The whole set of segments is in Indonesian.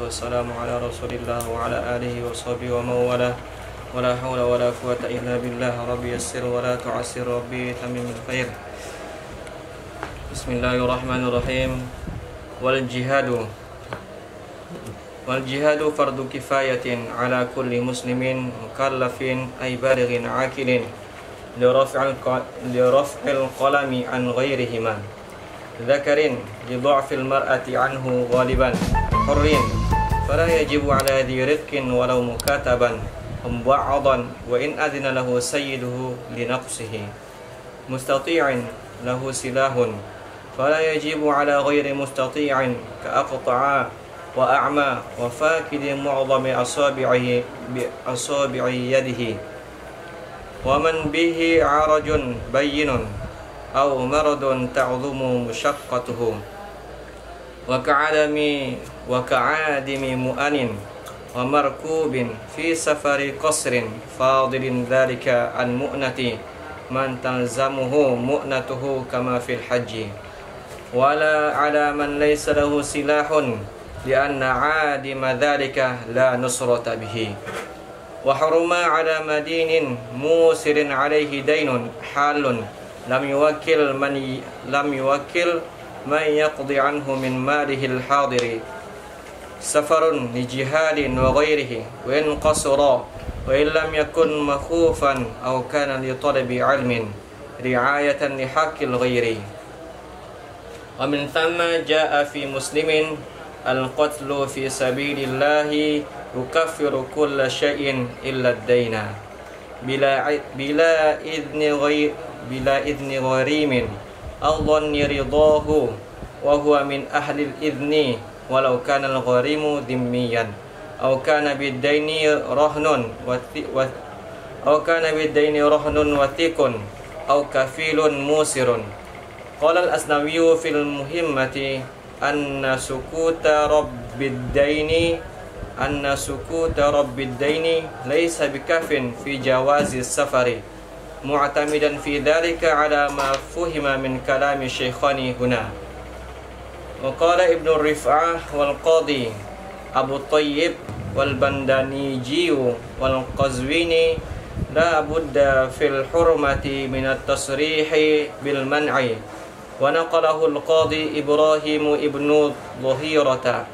wassalamu ala rasulillah wa ala alihi wa sahbihi wa mawala wa la hawla wa la quwata illa billah. Rabbi yassir wa la tu'assir, Rabbi tamimil khair. Bismillahirrahmanirrahim. Wal jihadu fardu kifayatin ala kulli muslimin mukallafin ay balighin akilin li raf'il qalami an ghairihima dhakarin li dha'fil mar'ati anhu ghaliban hurrin fala yajibu ala dhi rizqin walau mukataban muba'adan wa in adina lahu sayyiduhu li naqsihi mustati'in lahu silahun fala yajibu ala ghairi mustati'in ka aqta'a wa a'ma wa fakidi mu'adhami asabi'i yadihi wa man bihi 'arajun bayyinun aw maradun ta'dhumu mushaqqatuhu wa ka'adami mu'anin wa markubin fi safari qasrin fadilin dhalika an mu'nati man talzamuhu mu'natuhu kama fil hajji wala ala man laysa lahu silahun li'anna 'adima dhalika la nusrata bihi wa haruma ala madinin musirin alayhi daynun halun lam yuwakkil man yaqdi anhu min malihi al-hadiri safarun li jihadin wa ghairihi wa in qasara wa in lam yakun makhufan aw kana li talabi ilmin ri'ayatan li haqqil ghairi wa min thamma jaa fi muslimin al-qatlu fi sabilillahi yukaffiru kulla syai'in illa ad-daina bila idni gharimin adhanni ridahu wa huwa min ahli al-idni walau kana al-gharimu dhimmiyan aw kana bid-daini rahnun wathiqun aw kafilun musirun. Qala al-Asnawi fil muhimmati anna sukuta rabbid daini laysa bikafin fi jawazi safari mu'tamidan fi dhalika ala ma fuhima min kalami shaykhani huna. Wa qala Ibnu Rif'ah wal Qadi Abu Tayyib wal Bandaniji wal Qazwini la budda fil hurmati min at-tasrihi bil man'i wa naqalahu al-Qadi Ibrahim ibnu Dhahirata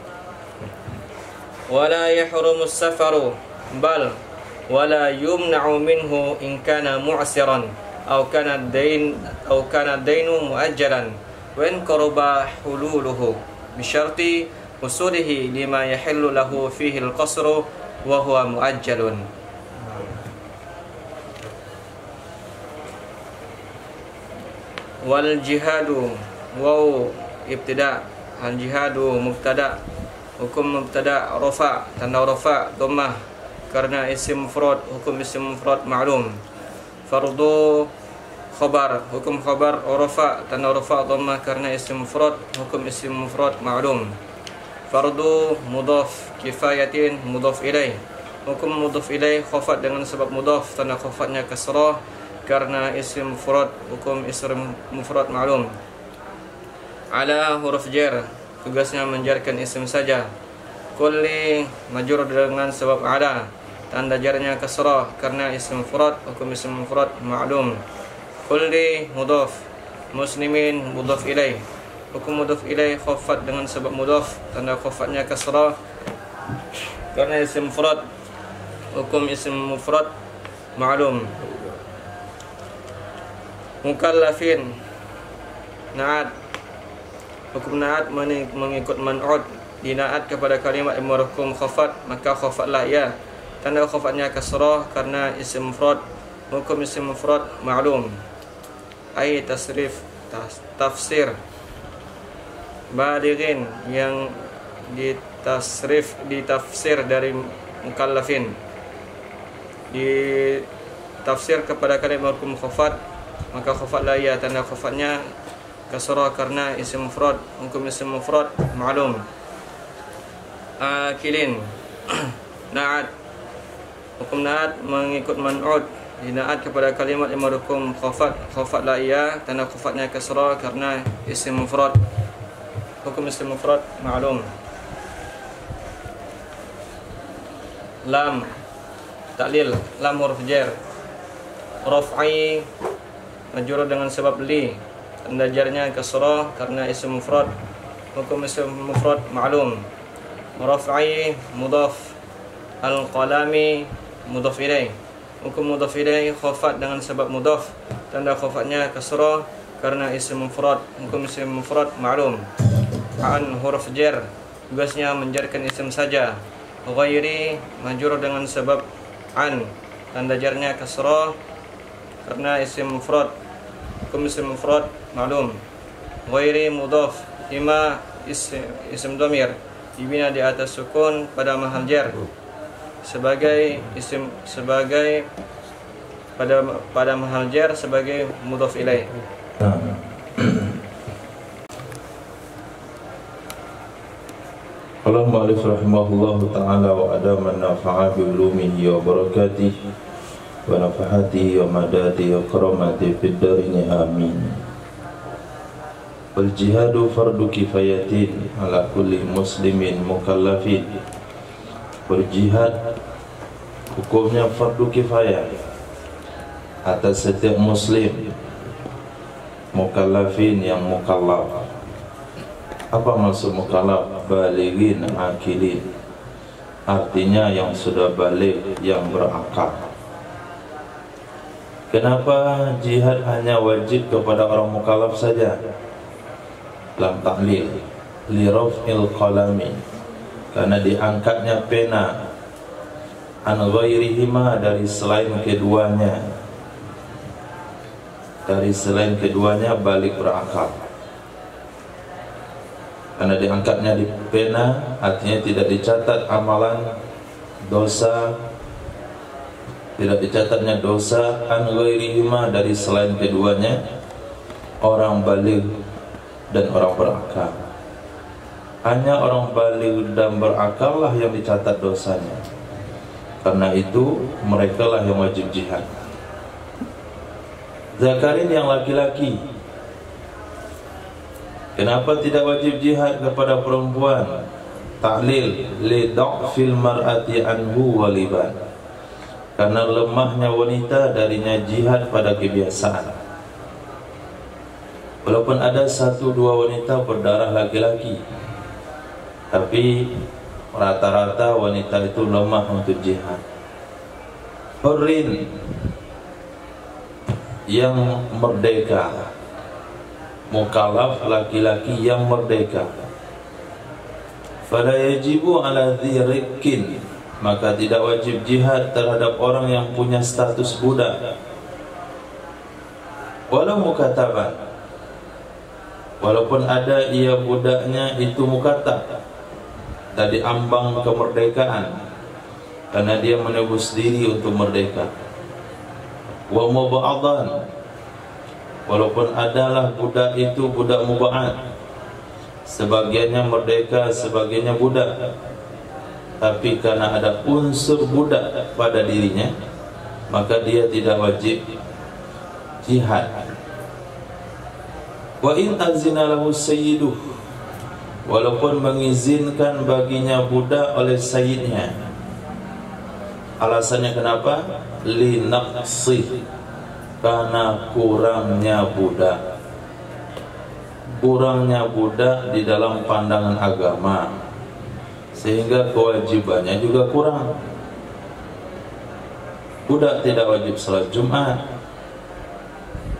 wala yahrumu as-safaru bal wala yumna'u minhu in kana mu'siran aw kana ad-dainu mu'ajjalan wa in qaraba hululuhu bi syarti usulihi lima yahillu lahu fihi al-qasru wa huwa mu'ajjalun. Wal jihadu waw ibtida' al jihadu mubtada' hukum mubtada' rafa tanda rafa dhammah karena isim mufrad hukum isim mufrad ma'lum. Fardu khabar hukum khabar rafa tanda rafa dhammah karena isim mufrad hukum isim mufrad ma'lum. Fardu mudhaf kifayatin mudhaf ilaih hukum mudhaf ilaih khafat dengan sebab mudhaf tanda khafatnya kasrah karena isim mufrad hukum isim mufrad ma'lum. Ala huruf jar tugasnya menjarkan isim saja. Kulli majrur dengan sebab ala tanda jarnya kasrah karena isim mufrad hukum isim mufrad ma'lum. Kulli mudhaf muslimin mudhaf ilaih hukum mudhaf ilaih khafat dengan sebab mudhaf tanda khafatnya kasrah karena isim mufrad hukum isim mufrad ma'lum. Mukallafin na'at hukum na'at mengikut man'ud dinaat kepada kalimat yang berhukum khafat maka khafatlah ya tanda khafatnya kasrah karena isim mufrad hukum isim mufrad ma'lum. Ai tafsir balighin yang ditafsir dari mukallafin ditafsir kepada kalimat berhukum khafat maka khafatlah ya tanda khafatnya kasrah karena isim mufrad hukum isim mufrad ma'lum. Akilin na'at hukum na'at mengikut man'ud dinaat kepada kalimat yang berhukum khafatlah ya tanda khafatnya kasrah karena isim mufrad hukum isim mufrad ma'lum. lam taklil, lam huruf jar. Raf'i majrur dengan sebab li, tanda jarnya kasrah karena isim mufrad, hukum isim mufrad ma'lum. Raf'i mudhaf, al-qalami mudhaf ilaih, hukum mudhaf ilaih khafat dengan sebab mudhaf, tanda khafatnya kasrah karena isim mufrad, hukum isim mufrad ma'lum. An huruf jar, tugasnya menjarkan isim saja. Ghairi majrur dengan sebab an, tanda jarnya kasrah karena isim mufrad, hukum isim mufrad ma'lum. Ghairi mudhaf, ima isim dhamir dibina di atas sukun pada mahal jar sebagai isim, sebagai pada mahal jar sebagai mudhaf ilaih. Qala al-mu'allif rahimahullahu ta'ala wa adama nafa'a bi ulumihi wa barakatihi wa nafahatihi wa madadihi wa karamatihi fid darini amin. Wal jihadu fardu kifayatin ala kulli muslimin mukallafin. Wal jihad hukumnya fardu kifayah atas setiap muslim mukallafin yang mukallaf. Apa maksud mukallaf? Balighin akilin, artinya yang sudah balik, yang berakal. Kenapa jihad hanya wajib kepada orang mukallaf saja? Lam taklil li raf'il qalami, karena diangkatnya pena an ghairihima, dari selain keduanya, dari selain keduanya balik berakal. Karena diangkatnya di pena, artinya tidak dicatat amalan dosa, tidak dicatatnya dosa an ghairihima, dari selain keduanya, orang baligh dan orang berakal. Hanya orang baligh dan berakal lah yang dicatat dosanya. Karena itu mereka lah yang wajib jihad. Zakarin yang laki-laki, kenapa tidak wajib jihad kepada perempuan? Ta'lil li dha'fil mar'ati anhu waliban, karena lemahnya wanita darinya jihad pada kebiasaan. Walaupun ada 1-2 wanita berdarah laki-laki, tapi rata-rata wanita itu lemah untuk jihad. Hurrin yang merdeka, mukallaf laki-laki yang merdeka. Fala yajibu ala dzirikin, maka tidak wajib jihad terhadap orang yang punya status budak. Walau mukataban, walaupun ada ia budaknya itu mukatab, tadi ambang kemerdekaan, karena dia menebus diri untuk merdeka. Wa muba'adan, walaupun adalah budak itu budak muba'ad, sebagiannya merdeka, sebagiannya budak, tapi karena ada unsur budak pada dirinya, maka dia tidak wajib jihad. Wa in azina lahu sayyiduh, walaupun mengizinkan baginya budak oleh sayyidnya. Alasannya kenapa? Li naqsi, karena kurangnya budak. Kurangnya budak di dalam pandangan agama, sehingga kewajibannya juga kurang. Budak tidak wajib salat Jumat,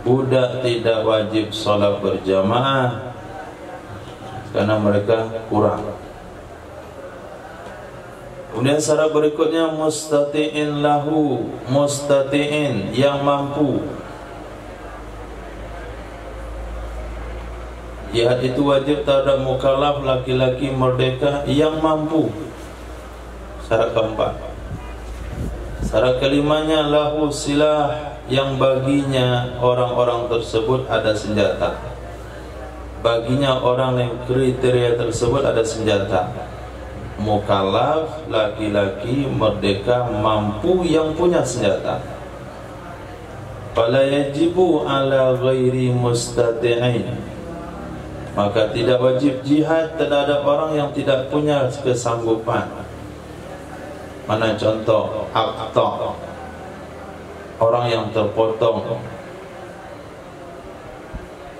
budak tidak wajib salat berjamaah, karena mereka kurang. Kemudian syarat berikutnya mustati'in lahu, mustati'in yang mampu. Jihad itu wajib terhadap mukallaf laki-laki merdeka yang mampu. Syarat keempat. Syarat kelimanya lahu silah, yang baginya orang-orang tersebut ada senjata. Baginya orang yang kriteria tersebut ada senjata. Mukallaf laki-laki merdeka mampu yang punya senjata. Fala yajibu ala ghairi mustati'in, maka tidak wajib jihad terhadap orang yang tidak punya kesanggupan. Mana contoh? Aqta, orang yang terpotong.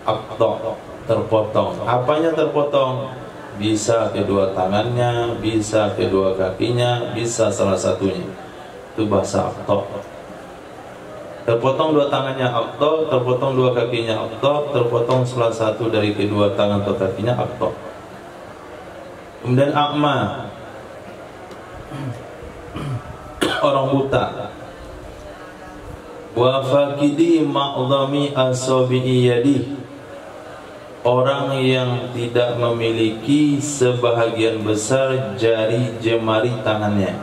Aqta, terpotong. Apanya terpotong? Bisa kedua tangannya, bisa kedua kakinya, bisa salah satunya. Itu bahasa aqta. Terpotong dua tangannya aqta, terpotong dua kakinya aqta, terpotong salah satu dari kedua tangan atau kakinya aqta. Kemudian a'ma, orang buta. Wa faqidi ma'dhami asabi'i yadi, orang yang tidak memiliki sebahagian besar jari jemari tangannya.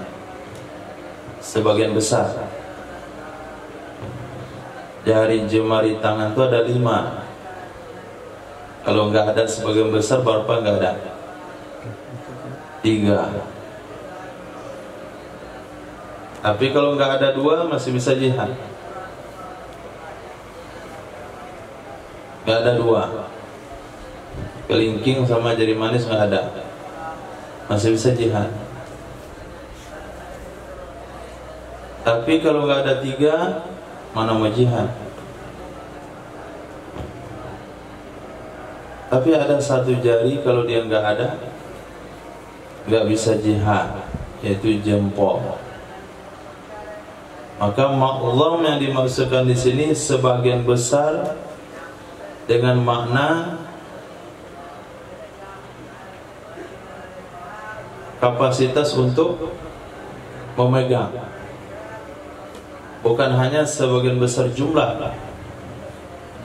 Sebagian besar jari jemari tangan itu ada 5. Kalau nggak ada sebagian besar, berapa nggak ada? 3. Tapi kalau nggak ada 2 masih bisa jihad. Nggak ada 2, kelingking sama jari manis nggak ada, masih bisa jihad. Tapi kalau nggak ada 3, mana mau jihad? Tapi ada satu jari, kalau dia nggak ada, nggak bisa jihad, yaitu jempol. Maka ma'dham yang dimaksudkan di sini sebagian besar dengan makna kapasitas untuk memegang, bukan hanya sebagian besar jumlah.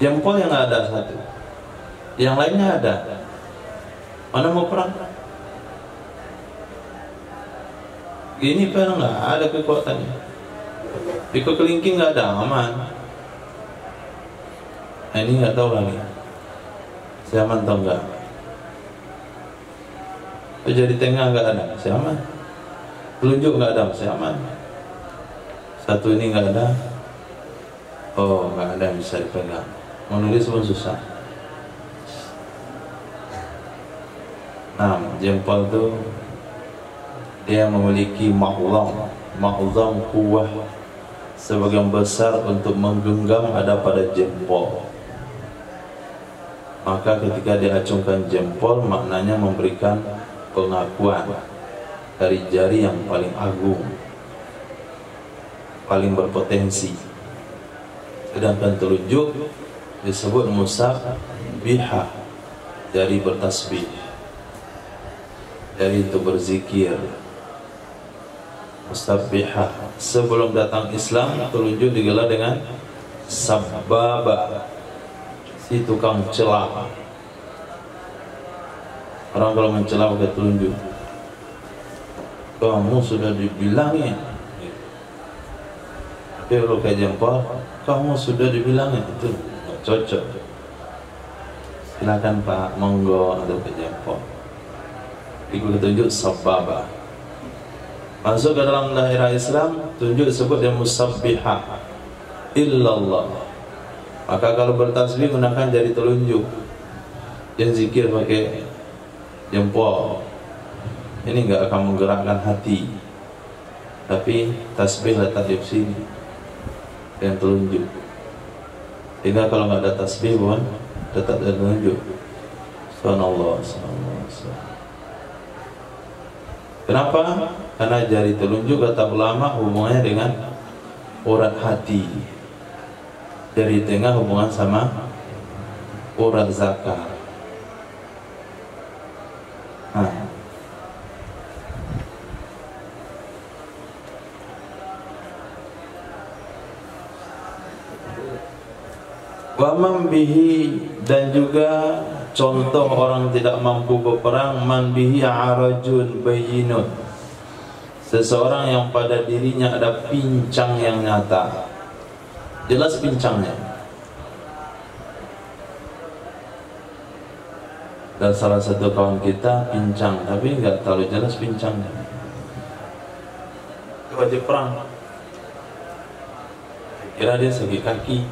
Jempol yang ada 1, yang lainnya ada. Mana mau perang? Ini perang nggak ada kekuatannya. Ikut kelingking nggak ada, aman. Nah, ini nggak tahu lagi, saya aman atau enggak. Jari tengah nggak ada, saya aman. Telunjuk nggak ada, saya aman. Satu ini nggak ada, oh nggak ada yang bisa dipegang. Menulis pun susah. Nah, jempol itu dia memiliki ma'dham kuwah sebagian besar untuk menggenggam ada pada jempol. Maka ketika diacungkan jempol, maknanya memberikan pengakuan dari jari yang paling agung, paling berpotensi. Sedangkan telunjuk disebut musabbihah, jari bertasbih, jari itu berzikir. Musabbihah. Sebelum datang Islam, telunjuk digelar dengan sabbaba, si tukang celah. Orang kalau mencela pakai telunjuk, kamu sudah dibilangin. Tapi kalau kayak jempol, kamu sudah dibilangin, itu nggak cocok. Silakan Pak, monggo, atau ke jempol. Ikut tunjuk sabbaba. Masuk ke dalam daerah Islam, tunjuk disebut yang musabbihah illallah. Maka kalau bertasbih gunakan jari telunjuk, dan zikir pakai jempol. Ini enggak akan menggerakkan hati, tapi tasbih letak di sini dan telunjuk. Sehingga kalau nggak ada tasbih pun tetap ada telunjuk. Subhanallah, subhanallah. Kenapa? Karena jari telunjuk kata ulama hubungannya dengan urat hati. Jari tengah hubungan sama urat zakar. Wa man bihi, dan juga contoh orang tidak mampu berperang, man bihi arajun bayyinun, seseorang yang pada dirinya ada pincang yang nyata, jelas pincangnya. Dan salah satu kawan kita pincang, tapi nggak terlalu jelas pincangnya. Wajib perang, kira dia sakit kaki,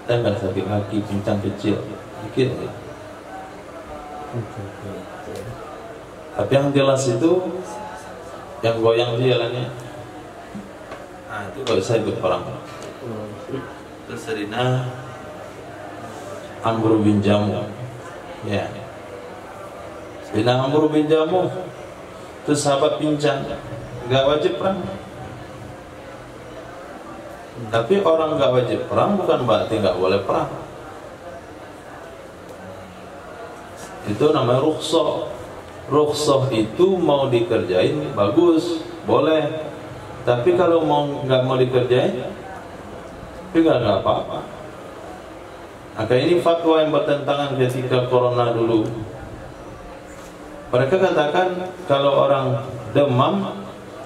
dan nggak sakit kaki, pincang kecil, dikit aja. Tapi yang jelas itu yang goyang itu jalannya. Nah itu gak bisa ikut perang. Terus Sayyidina Amr bin Jamuh, ya, Sayyidina Amr bin Jamuh itu sahabat pincang, gak wajib perang. Tapi orang gak wajib perang bukan berarti gak boleh perang. Itu namanya rukhsah. Rukhsah itu mau dikerjain bagus, boleh. Tapi kalau nggak mau dikerjain, juga nggak apa-apa. Maka ini fatwa yang bertentangan ketika corona dulu. Mereka katakan kalau orang demam,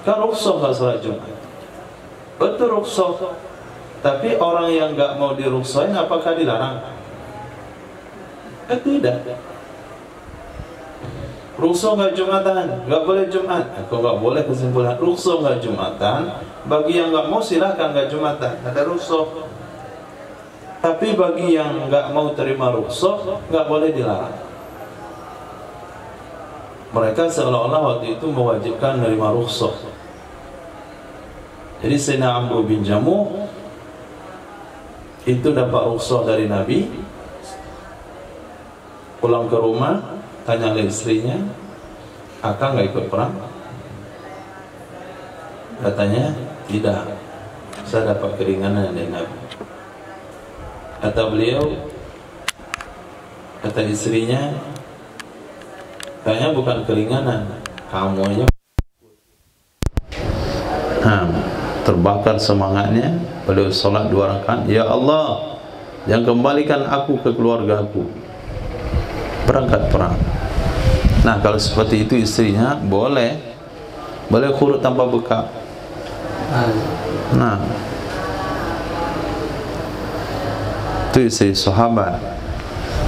kan rukhsah nggak salat Jumat. Betul rukhsah. Tapi orang yang nggak mau dirukhsahin, apakah dilarang? Tidak. Rukhsah nggak Jumatan, nggak boleh Jumat. Kok nggak boleh kesimpulan rukhsah nggak Jumatan? Bagi yang nggak mau silahkan nggak Jumatan, ada rukhsah. Tapi bagi yang nggak mau terima rukhsah, nggak boleh dilarang. Mereka seolah-olah waktu itu mewajibkan menerima rukhsah. Jadi Sayyidina Amr bin Jamuh itu dapat rukhsah dari Nabi. Pulang ke rumah, tanya ke istrinya, "Akang nggak ikut perang?" Katanya, "Tidak, saya dapat keringanan dari Nabi." Kata beliau, kata istrinya, "Kayaknya bukan keringanan, kamu aja." Terbakar semangatnya. Beliau sholat 2 rakaat. "Ya Allah, yang kembalikan aku ke keluarga aku, berangkat perang." Nah kalau seperti itu istrinya boleh khurut tanpa bekal. Nah itu istri sahabat.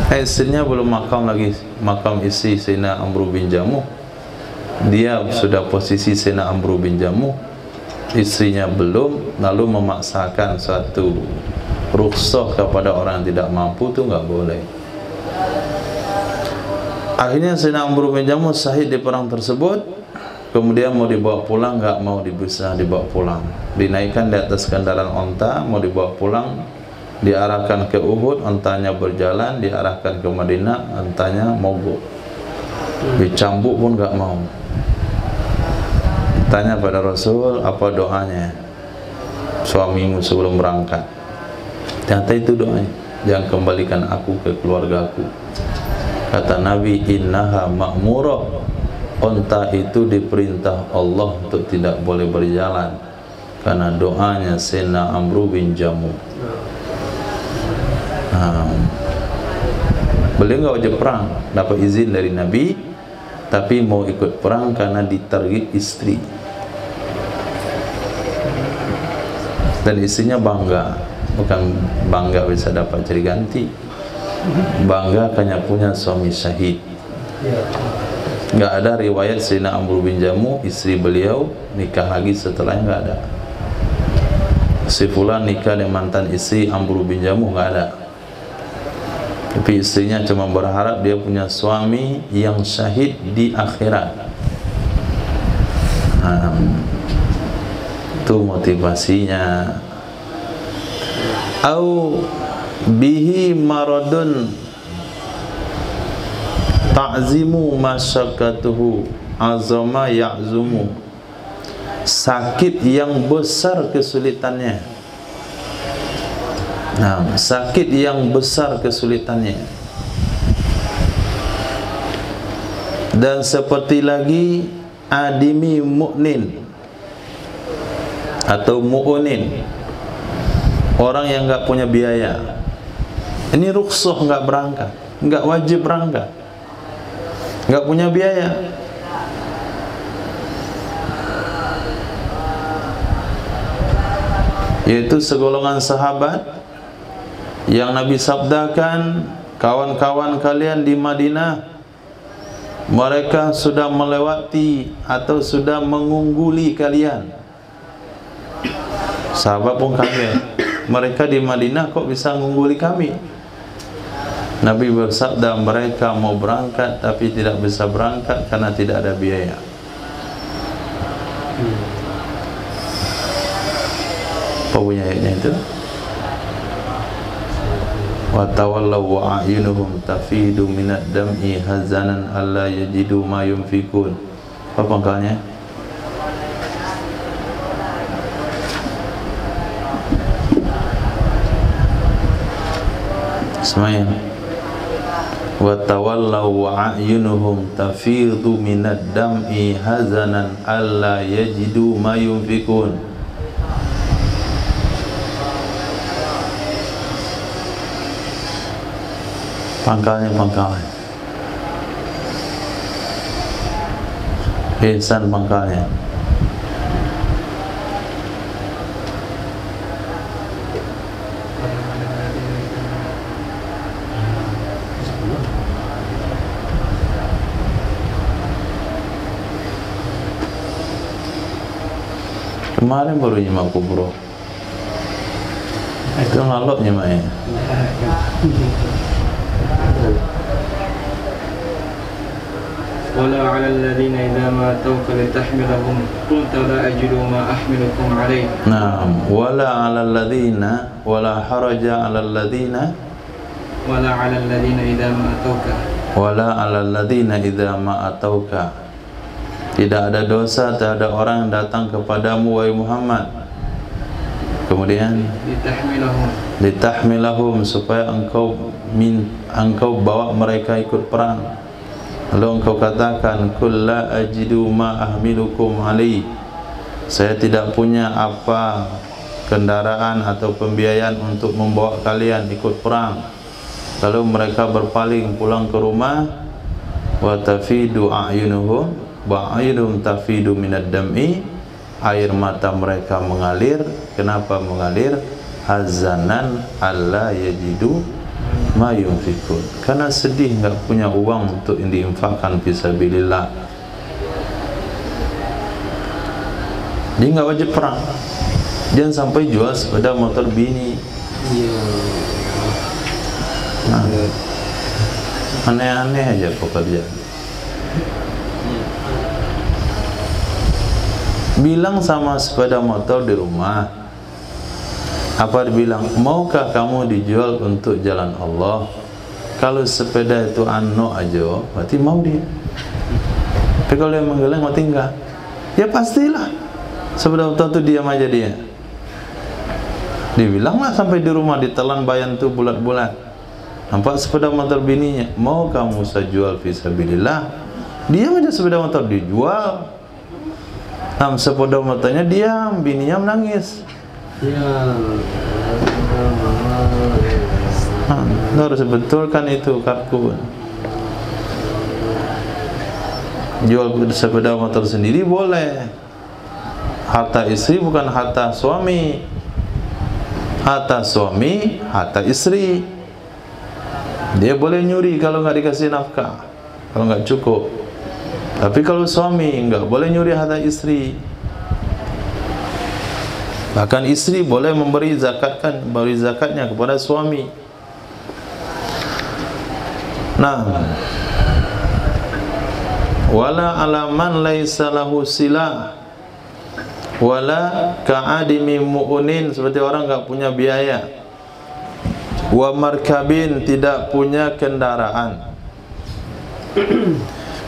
Istrinya belum makam lagi, makam istri Sayyidina Amr bin Jamuh. Dia sudah posisi Sayyidina Amr bin Jamuh, istrinya belum, lalu memaksakan suatu rukhsah kepada orang yang tidak mampu, itu nggak boleh. Akhirnya Sayyidina Amr bin Jamuh syahid di perang tersebut. Kemudian mau dibawa pulang, nggak mau bisa dibawa pulang. Dinaikkan di atas kendaraan onta, mau dibawa pulang, diarahkan ke Uhud, ontanya berjalan, diarahkan ke Madinah, ontanya mogok. Dicambuk pun nggak mau. Tanya pada Rasul, "Apa doanya suamimu sebelum berangkat?" Ternyata itu doanya, "Jangan kembalikan aku ke keluargaku." Kata Nabi, "Innaha ma'murah." Onta itu diperintah Allah untuk tidak boleh berjalan karena doanya Sayyidina Amr bin Jamuh. Beliau nggak wajib perang, dapat izin dari Nabi, tapi mau ikut perang karena ditarget istri. Dan istrinya bangga, bukan bangga bisa dapat cari ganti, bangga karena punya suami syahid. Nggak ada riwayat Sayyidina Amr bin Jamuh istri beliau nikah lagi setelahnya, nggak ada. Si fulan nikah dengan mantan istri Amr bin Jamuh, nggak ada. Tapi istrinya cuma berharap dia punya suami yang syahid di akhirat. Itu motivasinya. Au bihi maradun ta'zimu masyakatuhu azama ya'zumu. Sakit yang besar kesulitannya. Sakit yang besar kesulitannya. Dan seperti lagi adimi mu'nin atau mu'unin, orang yang nggak punya biaya. Ini rukhsah nggak berangkat, nggak wajib berangkat, nggak punya biaya. Yaitu segolongan sahabat yang Nabi sabdakan, kawan-kawan kalian di Madinah, mereka sudah melewati atau sudah mengungguli kalian. Sahabat pun kaget, mereka di Madinah kok bisa mengungguli kami? Nabi bersabda, mereka mau berangkat tapi tidak bisa berangkat karena tidak ada biaya. Apa bunyi ayatnya itu? Wa tawallaw wa a'yunuhum tafidu minad dam'i hazanan alla yajidu ma yunfikun. Apa pangkalnya? Ismail. Wa tawallaw wa a'yunuhum tafidu minad dam'i hazanan alla yajidu ma yunfikun. Pangkalnya Ihsan pangkalnya. Kemarin baru nyimak kubro. Itu ngalok nyimaknya. ولا على الذين إذا ما أتوك لتحملهم قلت لا أجد ما أحملكم عليه. نعم. ولا على الذين ولا حرج على الذين ولا على الذين إذا ما أتوك. ولا على الذين إذا ما أتوك. Tidak ada dosa terhadap orang yang datang kepadamu wahai Muhammad. Kemudian litahmilahum supaya engkau bawa mereka ikut perang. Lalu engkau katakan kul la ajidu ma ahmilukum alaihi. Saya tidak punya apa kendaraan atau pembiayaan untuk membawa kalian ikut perang. Lalu mereka berpaling pulang ke rumah. Wa tafidu a'yunuhum wa a'yunum tafidu minad dam'i. Air mata mereka mengalir. Kenapa mengalir? Hazanan alla yajidu ma yunfikun. Karena sedih enggak punya uang untuk diinfakkan fisabilillah. Dia enggak wajib perang. Jangan sampai jual sepeda motor bini. Nah, aneh-aneh aja pekerjaan. Bilang sama sepeda motor di rumah. Apa dibilang? Maukah kamu dijual untuk jalan Allah? Kalau sepeda itu ano aja, berarti mau dia. Tapi kalau dia menggeleng, mati enggak? Ya pastilah. Sepeda motor itu diam aja dia. Dibilanglah sampai di rumah, ditelan bayan tuh bulat-bulat. Nampak sepeda motor bininya, mau kamu saya jual fisabilillah? Diam aja sepeda motor dijual. Nah, sepeda motornya diam, bininya menangis. Harus betulkan itu kartu. Jual sepeda motor sendiri boleh. Harta istri bukan harta suami. Harta suami, harta istri. Dia boleh nyuri kalau nggak dikasih nafkah, kalau nggak cukup. Tapi kalau suami nggak boleh nyuri harta istri. Bahkan istri boleh memberi zakatnya kepada suami. Nah, wala alaman laisa lahu silah wala ka'adimi mu'unin, seperti orang enggak punya biaya. Wa markabin, tidak punya kendaraan.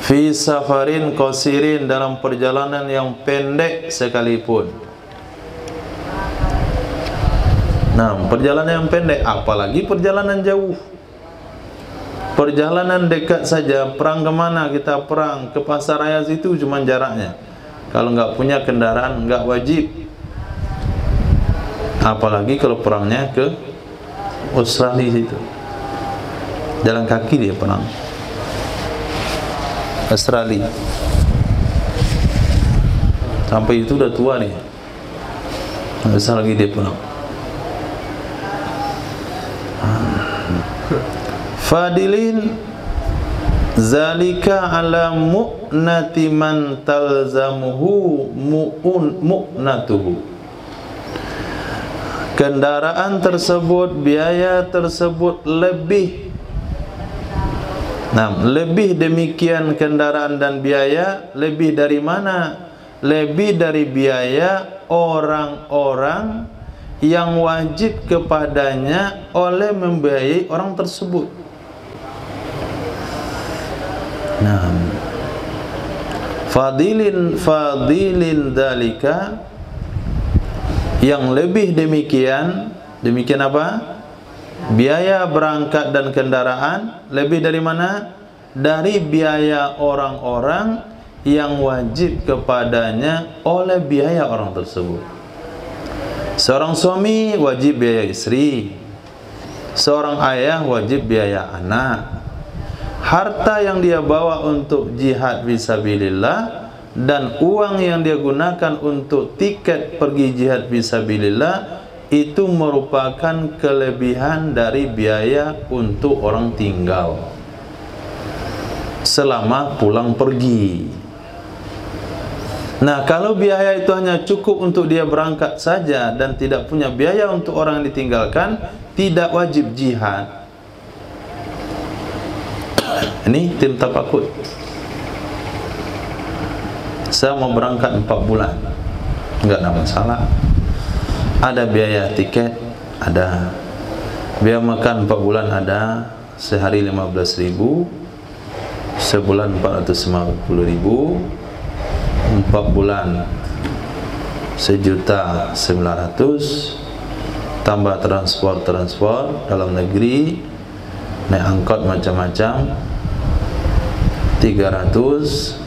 Fi safarin qasirin, dalam perjalanan yang pendek sekalipun. Nah, perjalanan yang pendek, apalagi perjalanan jauh. Perjalanan dekat saja, perang kemana kita perang? Ke pasar raya situ cuma jaraknya. Kalau nggak punya kendaraan nggak wajib. Apalagi kalau perangnya ke Australia situ, jalan kaki dia perang Australia. Sampai itu udah tua nih, nggak bisa lagi dia perang. Fadilin zalika ala mu'nati man talzamuhu mu'natuhu. Kendaraan tersebut, biaya tersebut lebih. Nah, lebih demikian kendaraan dan biaya, lebih dari mana? lebih dari biaya orang-orang yang wajib kepadanya oleh membiayai orang tersebut. Nah, fadilin dalika, yang lebih demikian apa? Biaya berangkat dan kendaraan lebih dari mana? Dari biaya orang-orang yang wajib kepadanya oleh biaya orang tersebut. Seorang suami wajib biaya istri, seorang ayah wajib biaya anak. Harta yang dia bawa untuk jihad fisabilillah dan uang yang dia gunakan untuk tiket pergi jihad fisabilillah itu merupakan kelebihan dari biaya untuk orang tinggal selama pulang pergi. Nah, kalau biaya itu hanya cukup untuk dia berangkat saja dan tidak punya biaya untuk orang yang ditinggalkan, tidak wajib jihad. Ini tim Tafaqud. Saya mau berangkat 4 bulan, enggak ada masalah. Ada biaya tiket, ada biaya makan 4 bulan, ada sehari 15.000, sebulan 450.000, 4 bulan 1.900.000, tambah transport dalam negeri, naik angkot macam-macam 300,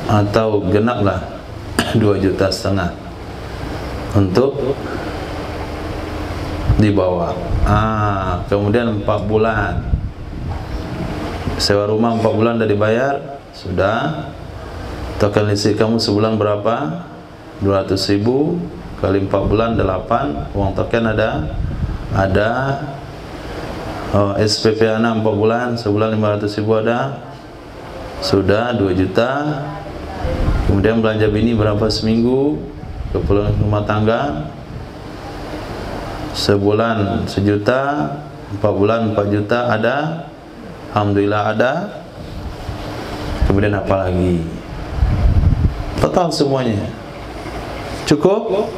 atau genaplah 2,5 juta untuk dibawa. Kemudian 4 bulan sewa rumah, 4 bulan dah dibayar, sudah. Token listrik kamu sebulan berapa? 200.000 kali 4 bulan 8. Uang token ada. SPP anak 4 bulan, sebulan 500.000 ada. Sudah 2 juta. Kemudian belanja bini berapa seminggu? Keperluan rumah tangga sebulan 1 juta, 4 bulan 4 juta ada. Alhamdulillah ada. Kemudian apa lagi? Total semuanya cukup?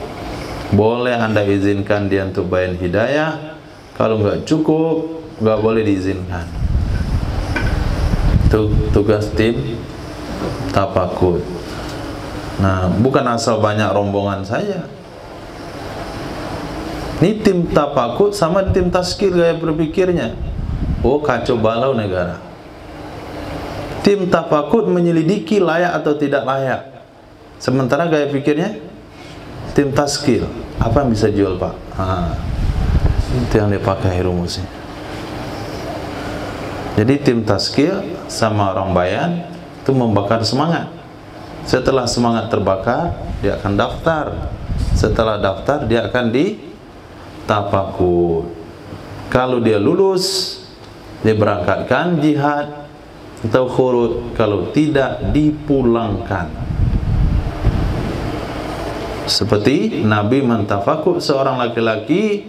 Boleh Anda izinkan dia untuk bayan hidayah. Kalau enggak cukup, enggak boleh diizinkan. Itu tugas tim Tafaqud. Nah, bukan asal banyak rombongan saja. Ini tim Tafaqud sama tim Tazkir gaya berpikirnya. Oh, kacau balau negara. Tim Tafaqud menyelidiki layak atau tidak layak. Sementara gaya pikirnya tim Tazkir, apa yang bisa jual Pak? Itu yang dipakai rumusnya. Jadi tim Tazkir sama orang bayan itu membakar semangat. Setelah semangat terbakar, dia akan daftar. Setelah daftar, dia akan di Tafaqud. Kalau dia lulus, dia berangkatkan jihad atau khurud. Kalau tidak, dipulangkan. Seperti Nabi mentafaqud seorang laki-laki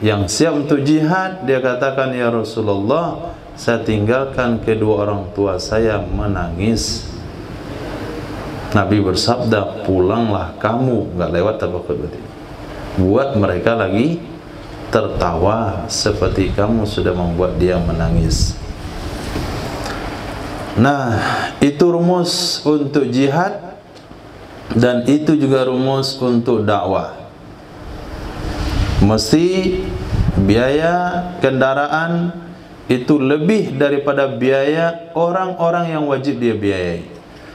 yang siap untuk jihad, dia katakan, ya Rasulullah, saya tinggalkan kedua orang tua saya menangis. Nabi bersabda, pulanglah kamu. Enggak lewat tafaqud berarti. Buat mereka lagi tertawa seperti kamu sudah membuat dia menangis. Nah, itu rumus untuk jihad. Dan itu juga rumus untuk dakwah. Mesti biaya kendaraan itu lebih daripada biaya orang-orang yang wajib dia biayai.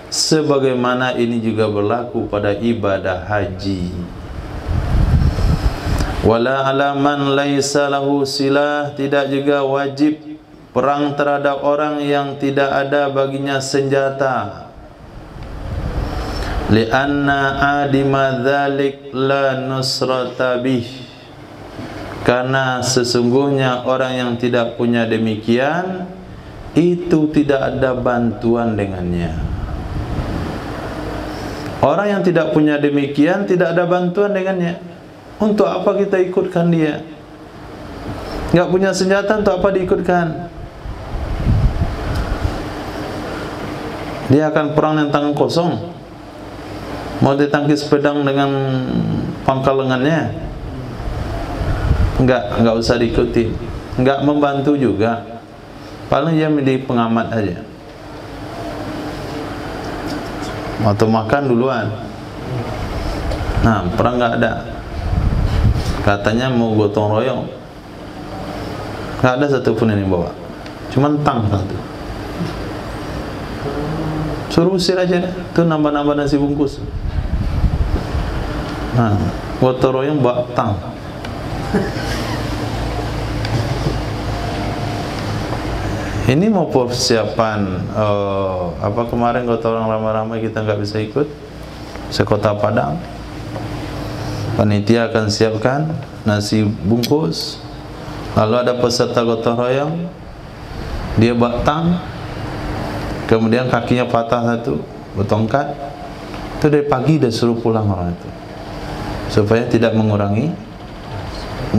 Sebagaimana ini juga berlaku pada ibadah haji. Wala ala man laisa lahu silah, tidak juga wajib perang terhadap orang yang tidak ada baginya senjata. Lianna adima dzalik la nusrata bih, karena sesungguhnya orang yang tidak punya demikian itu tidak ada bantuan dengannya. Orang yang tidak punya demikian tidak ada bantuan dengannya. Untuk apa kita ikutkan dia? Enggak punya senjata, untuk apa diikutkan? Dia akan perang dengan tangan kosong. Mau ditangkis pedang dengan pangkal lengannya? Enggak usah diikuti. Enggak membantu juga. Paling dia menjadi pengamat aja. Waktu makan duluan. Nah, perang enggak ada. Katanya mau gotong royong. Enggak ada satupun yang bawa. Cuman tang satu. Suruh usir aja deh. Itu nambah-nambah nasi bungkus. Nah, gotong royong bawa tang. Ini mau persiapan apa kemarin gotong orang ramai-ramai kita nggak bisa ikut sekota Padang. Panitia akan siapkan nasi bungkus. Lalu ada peserta gotong royong, dia batang, kemudian kakinya patah satu, bertongkat. Itu dari pagi dia suruh pulang orang itu, supaya tidak mengurangi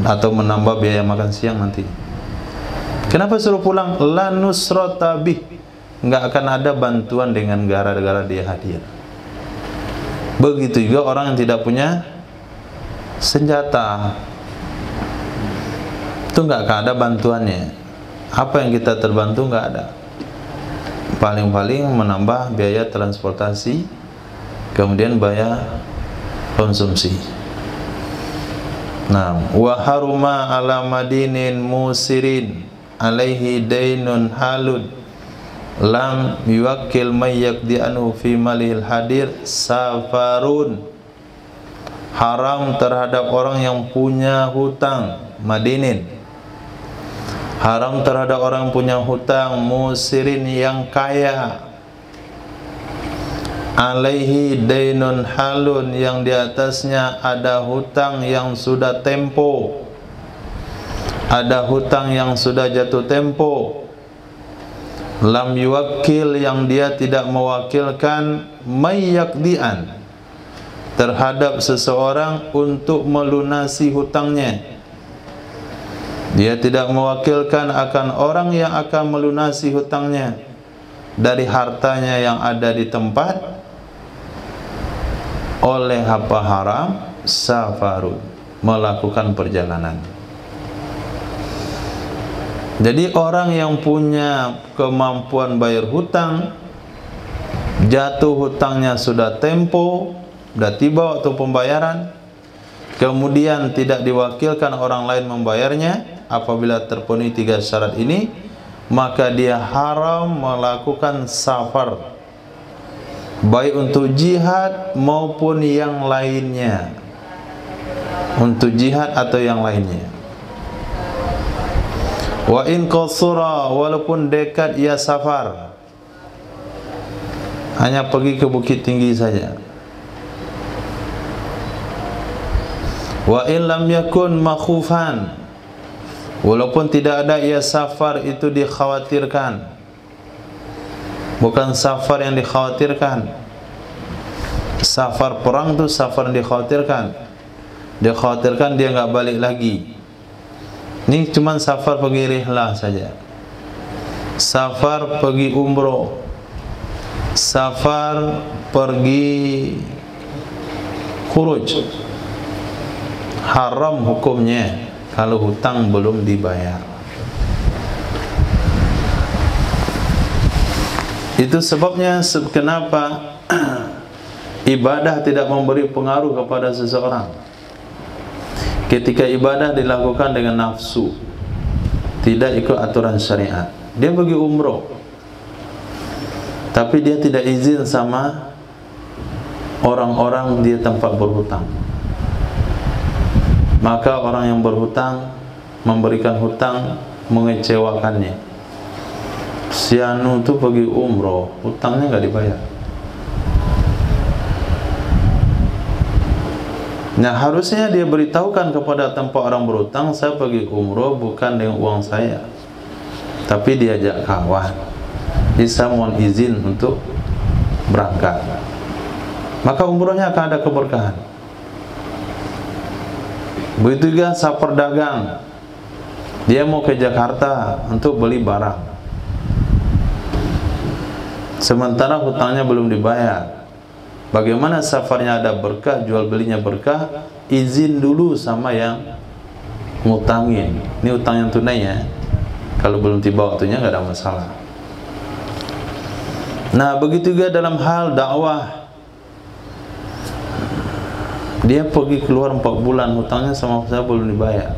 atau menambah biaya makan siang nanti. Kenapa suruh pulang? La nusrata bih, nggak akan ada bantuan dengan gara-gara dia hadir. Begitu juga orang yang tidak punya senjata, itu nggak akan ada bantuannya. Apa yang kita terbantu nggak ada. Paling-paling menambah biaya transportasi, kemudian biaya konsumsi. Nah, wa haruma ala madinin musirin alaihi dainun halud lam yuwakkil mayyakdi anhu fi malihil hadir safarun. Haram terhadap orang yang punya hutang, madinin. Haram terhadap orang yang punya hutang, musirin yang kaya, alaihi dainun halun yang di atasnya ada hutang yang sudah tempo, ada hutang yang sudah jatuh tempo. Lam yuwakkil yang dia tidak mewakilkan mayyakdian terhadap seseorang untuk melunasi hutangnya. Dia tidak mewakilkan akan orang yang akan melunasi hutangnya dari hartanya yang ada di tempat. Oleh apa haram? Safarun, melakukan perjalanan. Jadi orang yang punya kemampuan bayar hutang, jatuh hutangnya sudah tempo, sudah tiba waktu pembayaran, kemudian tidak diwakilkan orang lain membayarnya. Apabila terpenuhi 3 syarat ini, maka dia haram melakukan safar, baik untuk jihad maupun yang lainnya. Untuk jihad atau yang lainnya. Wa in qasura, walaupun dekat ia safar, hanya pergi ke Bukit Tinggi saja. Wa in lam yakun makhufan, walaupun tidak ada ia safar itu dikhawatirkan. Bukan safar yang dikhawatirkan. Safar perang itu safar yang dikhawatirkan. Dikhawatirkan dia nggak balik lagi. Ini cuma safar pergi rihlah saja. Safar pergi umroh. Safar pergi khuruj. Haram hukumnya kalau hutang belum dibayar. Itu sebabnya kenapa ibadah tidak memberi pengaruh kepada seseorang. Ketika ibadah dilakukan dengan nafsu, tidak ikut aturan syariat. Dia pergi umroh, tapi dia tidak izin sama orang-orang di tempat berhutang. Maka orang yang berhutang memberikan hutang mengecewakannya. Si anu itu pergi umroh, hutangnya nggak dibayar. Nah, harusnya dia beritahukan kepada tempat orang berhutang, saya pergi umroh bukan dengan uang saya, tapi diajak kawan. Bisa mohon izin untuk berangkat. Maka umrohnya akan ada keberkahan. Begitu juga safar dagang. Dia mau ke Jakarta untuk beli barang, sementara hutangnya belum dibayar. Bagaimana safarnya ada berkah, jual belinya berkah, izin dulu sama yang ngutangin. Ini utang yang tunai ya. Kalau belum tiba waktunya nggak ada masalah. Nah, begitu juga dalam hal dakwah. Dia pergi keluar 4 bulan, hutangnya sama saya belum dibayar.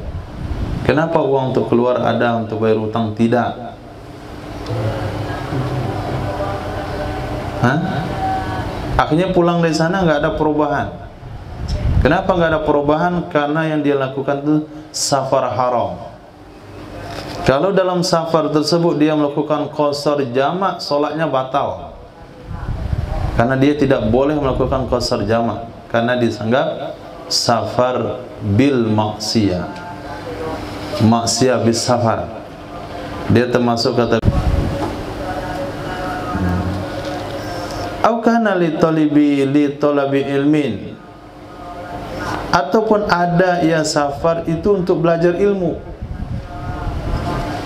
Kenapa uang untuk keluar ada, untuk bayar hutang tidak? Hah? Akhirnya pulang dari sana nggak ada perubahan. Kenapa nggak ada perubahan? Karena yang dia lakukan itu safar haram. Kalau dalam safar tersebut dia melakukan qasar jamak, solatnya batal. Karena dia tidak boleh melakukan qasar jamak, karena dianggap safar bil maksiyah, maksiyah bis safar. Dia termasuk kata au kana li talabi ilmin, ataupun ada yang safar itu untuk belajar ilmu,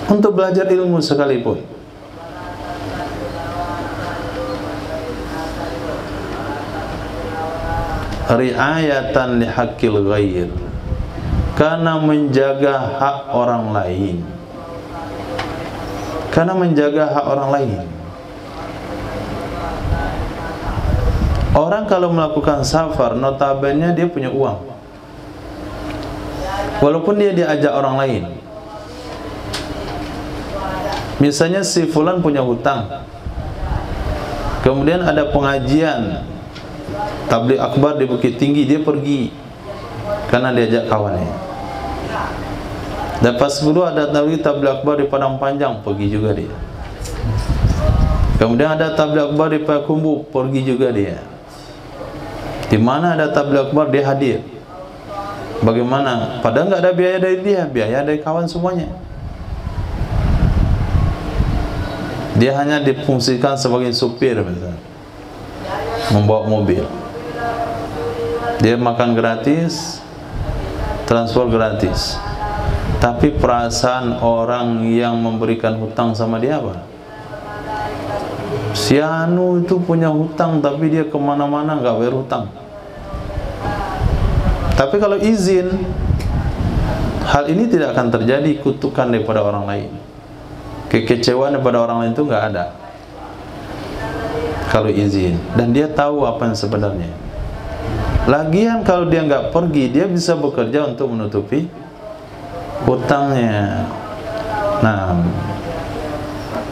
untuk belajar ilmu sekalipun. Riayatan li haqqil ghair, karena menjaga hak orang lain, karena menjaga hak orang lain. Orang kalau melakukan safar, notabene dia punya uang, walaupun dia diajak orang lain. Misalnya si fulan punya hutang, kemudian ada pengajian tabligh akbar di Bukit Tinggi, dia pergi karena diajak kawannya. Dan pas dulu ada tabligh akbar di Padang Panjang, pergi juga dia. Kemudian ada tabligh akbar di Payakumbuh, pergi juga dia. Di mana ada tabligh akbar dia hadir. Bagaimana? Padahal nggak ada biaya dari dia, biaya dari kawan semuanya. Dia hanya difungsikan sebagai supir misalnya, membawa mobil. Dia makan gratis, transport gratis. Tapi perasaan orang yang memberikan hutang sama dia apa? Si Anu itu punya hutang, tapi dia kemana-mana nggak bayar hutang. Tapi kalau izin, hal ini tidak akan terjadi kutukan daripada orang lain. Kekecewaan daripada orang lain itu nggak ada kalau izin, dan dia tahu apa yang sebenarnya. Lagian kalau dia nggak pergi, dia bisa bekerja untuk menutupi hutangnya. Nah,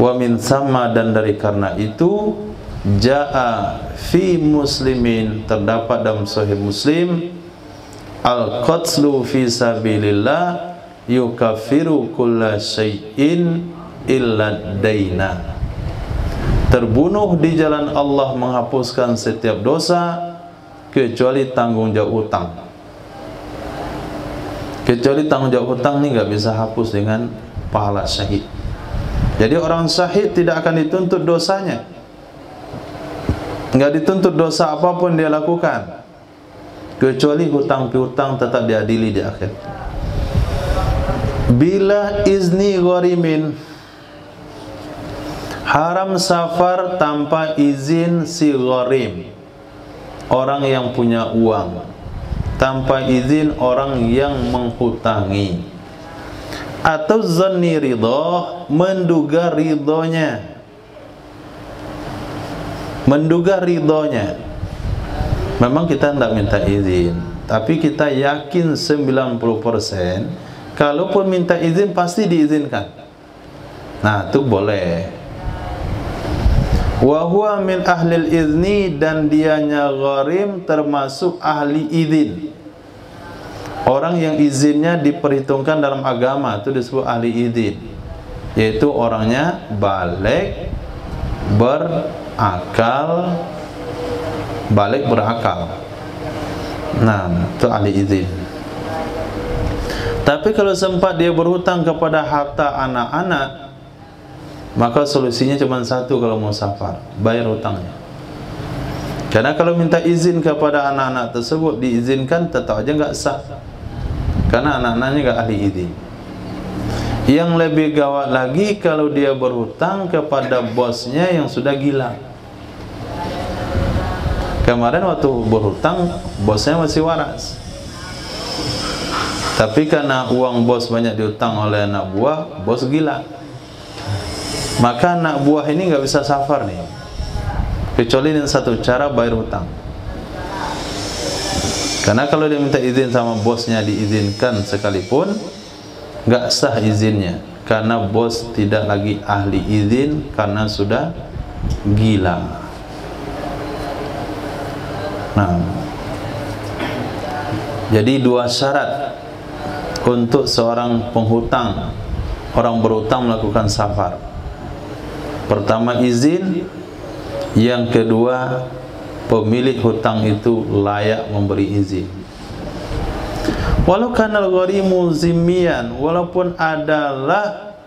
wa min sama, dan dari karena itu jaa fi muslimin, terdapat dalam sahih Muslim, al-qatlu fi sabilillah yukaffiru kulla syai'in illa daina. Terbunuh di jalan Allah menghapuskan setiap dosa kecuali tanggung jawab utang. Kecuali tanggung jawab utang ini nggak bisa hapus dengan pahala syahid. Jadi orang syahid tidak akan dituntut dosanya, nggak dituntut dosa apapun dia lakukan, kecuali hutang piutang tetap diadili di akhir. Bila izni gharimin, haram safar tanpa izin si gharim, orang yang punya uang, tanpa izin orang yang menghutangi, atau zanni ridho, menduga ridhonya, menduga ridhonya. Memang kita tidak minta izin, tapi kita yakin 90% kalaupun minta izin pasti diizinkan. Nah, itu boleh. Wa huwa min ahlil izni, dan dianya gharim termasuk ahli izin. Orang yang izinnya diperhitungkan dalam agama itu disebut ahli izin, yaitu orangnya baligh, berakal, baligh berakal. Nah, itu ahli izin. Tapi kalau sempat dia berhutang kepada harta anak-anak, maka solusinya cuma satu kalau mau safar, bayar hutangnya. Karena kalau minta izin kepada anak-anak tersebut diizinkan, tetap aja nggak sah, karena anak-anaknya nggak ahli izin. Yang lebih gawat lagi kalau dia berhutang kepada bosnya yang sudah gila. Kemarin waktu berhutang bosnya masih waras, tapi karena uang bos banyak diutang oleh anak buah, bos gila. Maka anak buah ini nggak bisa safar nih, kecuali dengan satu cara, bayar hutang. Karena kalau dia minta izin sama bosnya diizinkan sekalipun, nggak sah izinnya, karena bos tidak lagi ahli izin karena sudah gila. Nah, jadi dua syarat untuk seorang penghutang, orang berhutang melakukan safar. Pertama izin, yang kedua pemilik hutang itu layak memberi izin. Walau kanal gharimu zimmiyan, walaupun adalah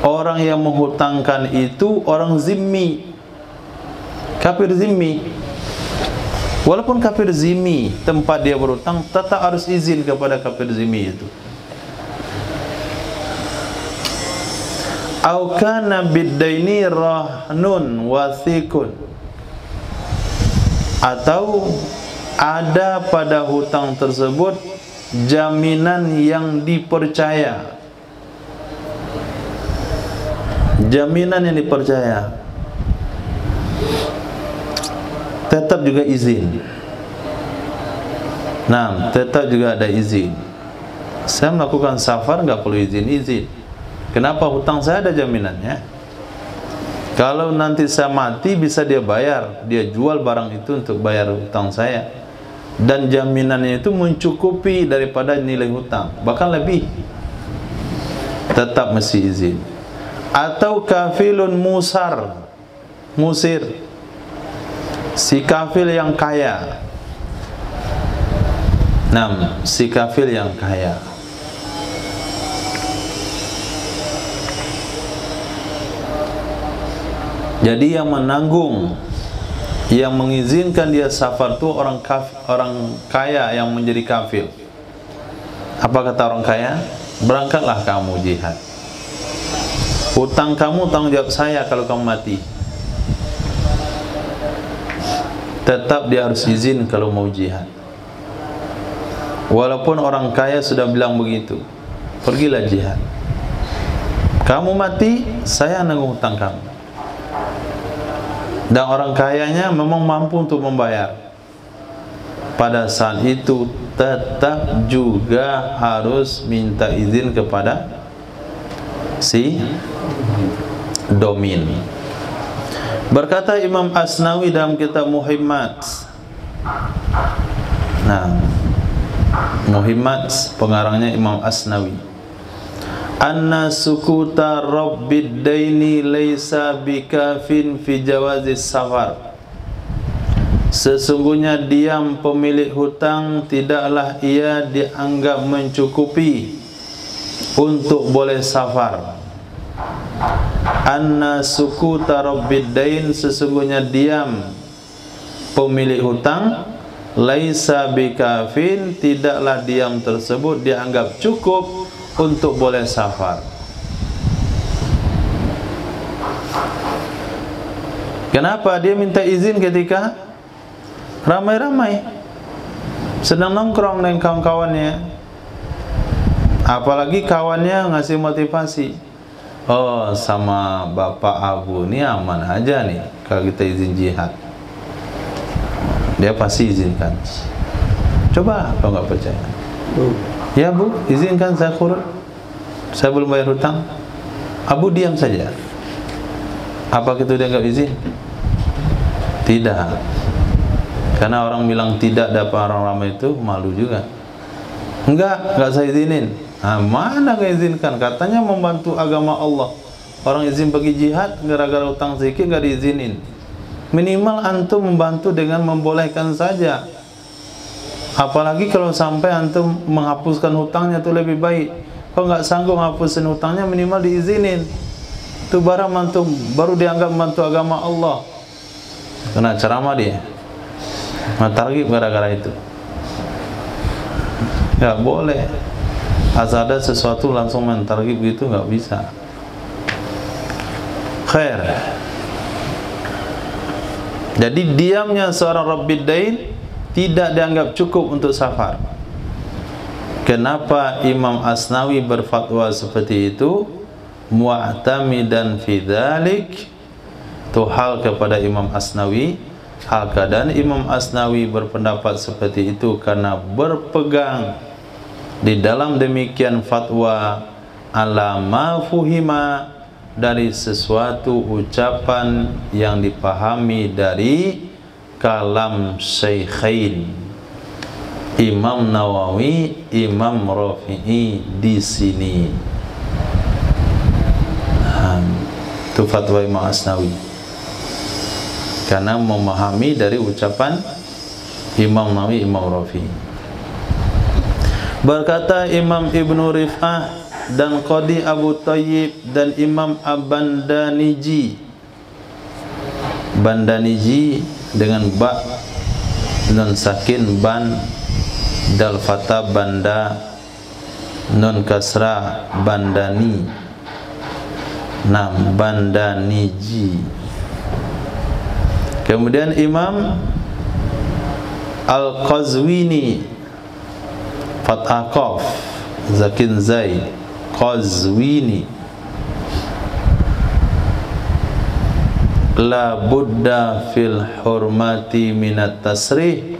orang yang menghutangkan itu orang zimmi, kafir zimmi. Walaupun kafir zimmi, tempat dia berhutang tetap harus izin kepada kafir zimmi itu. Au kana biddaini rahnun wathiqun, atau ada pada hutang tersebut jaminan yang dipercaya. Jaminan yang dipercaya, tetap juga izin. Nah, tetap juga ada izin. Saya melakukan safar nggak perlu izin. Kenapa? Hutang saya ada jaminannya. Kalau nanti saya mati bisa dia bayar, dia jual barang itu untuk bayar hutang saya, dan jaminannya itu mencukupi daripada nilai hutang, bahkan lebih. Tetap mesti izin. Atau kafilun musir, si kafil yang kaya. Nah, si kafil yang kaya. Jadi yang menanggung, yang mengizinkan dia safar itu orang kaya yang menjadi kafil. Apa kata orang kaya? Berangkatlah kamu jihad. Hutang kamu tanggung jawab saya kalau kamu mati. Tetap dia harus izin kalau mau jihad. Walaupun orang kaya sudah bilang begitu, pergilah jihad. Kamu mati, saya nanggung hutang kamu. Dan orang kayanya memang mampu untuk membayar. Pada saat itu tetap juga harus minta izin kepada si domin. Berkata Imam Asnawi dalam kitab Muhimmat. Nah, Muhimmat pengarangnya Imam Asnawi. Anna sukuta rabbid daini laisa bikafin fi jawazis safar. Sesungguhnya diam pemilik hutang tidaklah ia dianggap mencukupi untuk boleh safar. Anna sukuta rabbid dain, sesungguhnya diam pemilik hutang, laisa bikafin, tidaklah diam tersebut dianggap cukup untuk boleh safar. Kenapa dia minta izin ketika ramai-ramai sedang nongkrong dengan kawan-kawannya? Apalagi kawannya ngasih motivasi. Oh, sama Bapak Abu ini aman aja nih kalau kita izin jihad. Dia pasti izinkan. Coba kalau nggak percaya. Ya Bu, izinkan saya kurut. Saya belum bayar hutang. Abu diam saja. Apa itu dia nggak izin? Tidak. Karena orang bilang tidak dapat orang ramai itu malu juga. Enggak saya izinin. Nah, mana nggak izinkan? Katanya membantu agama Allah. Orang izin pergi jihad gara-gara hutang sedikit nggak diizinin. Minimal antum membantu dengan membolehkan saja. Apalagi kalau sampai antum menghapuskan hutangnya itu lebih baik. Kalau nggak sanggup menghapusin hutangnya, minimal diizinin. Itu barang antum baru dianggap membantu agama Allah. Kena ceramah dia. Targhib gara-gara itu. Nggak boleh. Asal ada sesuatu langsung mentarghib gitu nggak bisa. Khair. Jadi diamnya seorang Rabbid Dain tidak dianggap cukup untuk safar. Kenapa Imam Asnawi berfatwa seperti itu? Mu'tamidan fi dzalik, itu hal kepada Imam Asnawi. Hal keadaan Imam Asnawi berpendapat seperti itu karena berpegang di dalam demikian fatwa ala ma fuhima, dari sesuatu ucapan yang dipahami dari kalam Syaikhain Imam Nawawi, Imam Rafi'i di sini. Itu fatwa Imam Asnawi karena memahami dari ucapan Imam Nawawi, Imam Rafi'i. Berkata Imam Ibnu Rif'ah dan Qadi Abu Thayyib dan Imam Abandaniji, Bandaniji dengan ba nun sakin ban, dal fatha banda, nun kasra bandani, nam Bandaniji. Kemudian Imam Al-Qazwini, fathah qaf zakin zai, Qazwini, la budda fil hurmati minat tasrih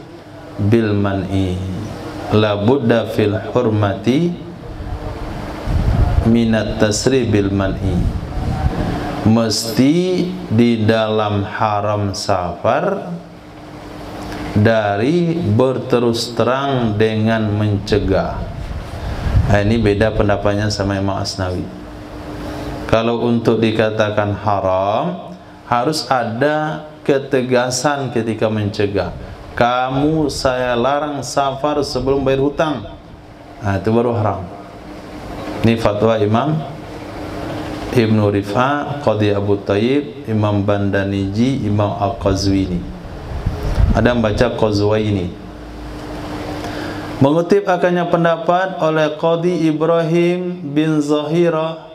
bil man'i, la budda fil hurmati minat tasrih bil man'i, mesti di dalam haram safar dari berterus terang dengan mencegah. Nah, ini beda pendapatnya sama Imam Asnawi. Kalau untuk dikatakan haram, harus ada ketegasan ketika mencegah. Kamu saya larang safar sebelum bayar hutang. Nah, itu baru haram. Ini fatwa Imam Ibnu Rif'ah, Qadi Abu Thayyib, Imam Bandaniji, Imam Al-Qazwini. Ada yang baca Qazwaini. Mengutip akannya pendapat oleh Qadi Ibrahim bin Zahira,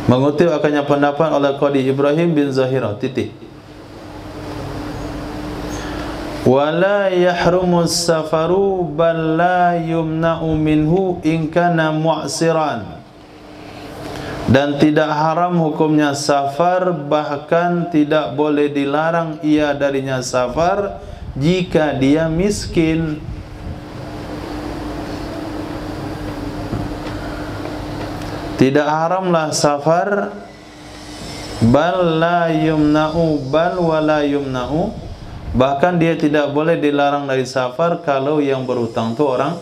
mengutip akannya pendapat oleh Qadi Ibrahim bin Zahira, titik, wala yahrumus safaru bal la yumna'u minhu in kana mu'siran, dan tidak haram hukumnya safar, bahkan tidak boleh dilarang ia darinya safar jika dia miskin. Tidak haramlah safar, bal la yumna'u, bal wala yumna'u, bahkan dia tidak boleh dilarang dari safar kalau yang berhutang itu orang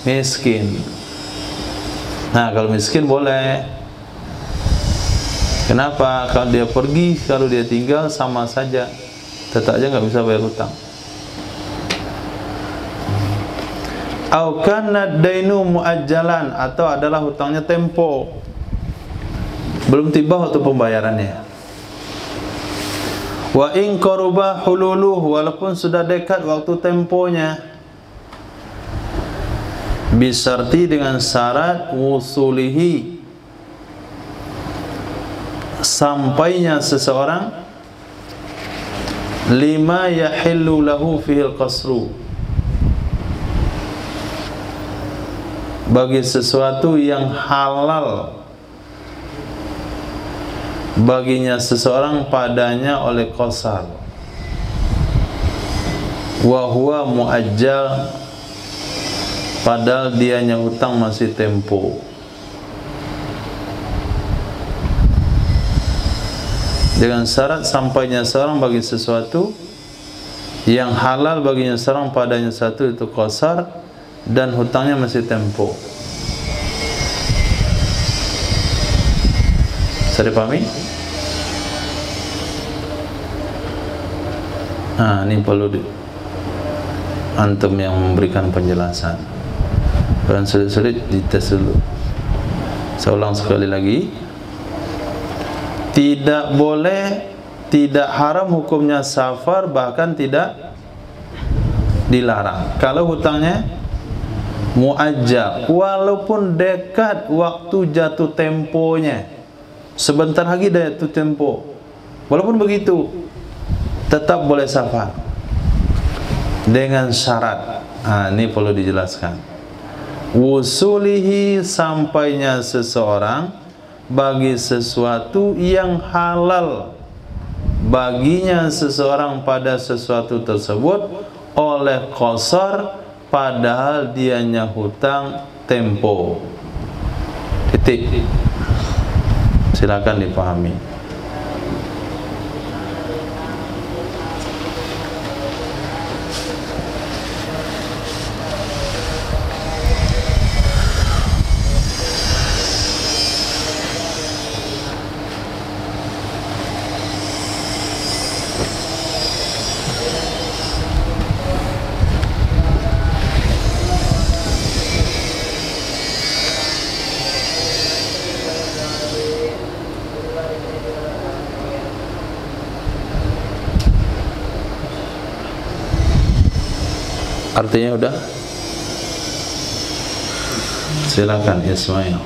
miskin. Nah, kalau miskin boleh. Kenapa? Kalau dia pergi, kalau dia tinggal sama saja, tetap aja nggak bisa bayar hutang. Au kana dainu muajjalan, atau adalah hutangnya tempo, belum tiba waktu pembayarannya. Wa in qaruba hululuh, walaupun sudah dekat waktu temponya, bisarti dengan syarat wusulihi, sampainya seseorang, lima yahillu lahu fihil qasru, bagi sesuatu yang halal baginya seseorang padanya oleh qasar, wa huwa muajjal, padahal dianya hutang masih tempo. Dengan syarat sampainya seorang bagi sesuatu yang halal baginya seorang padanya satu itu qasar, dan hutangnya masih tempo. Bisa dipahami? Nah, ini perlu antum yang memberikan penjelasan. Kalau sulit-sulit dites dulu. Saya ulang sekali lagi. Tidak boleh, tidak haram hukumnya safar, bahkan tidak dilarang kalau hutangnya muajjal, walaupun dekat waktu jatuh temponya, sebentar lagi jatuh tempo, walaupun begitu tetap boleh safar dengan syarat. Ini perlu dijelaskan. Wusulihi, sampainya seseorang bagi sesuatu yang halal baginya seseorang pada sesuatu tersebut oleh qasar, padahal dianya hutang tempo. Titik. Silakan dipahami. Artinya udah? Silakan Ismail.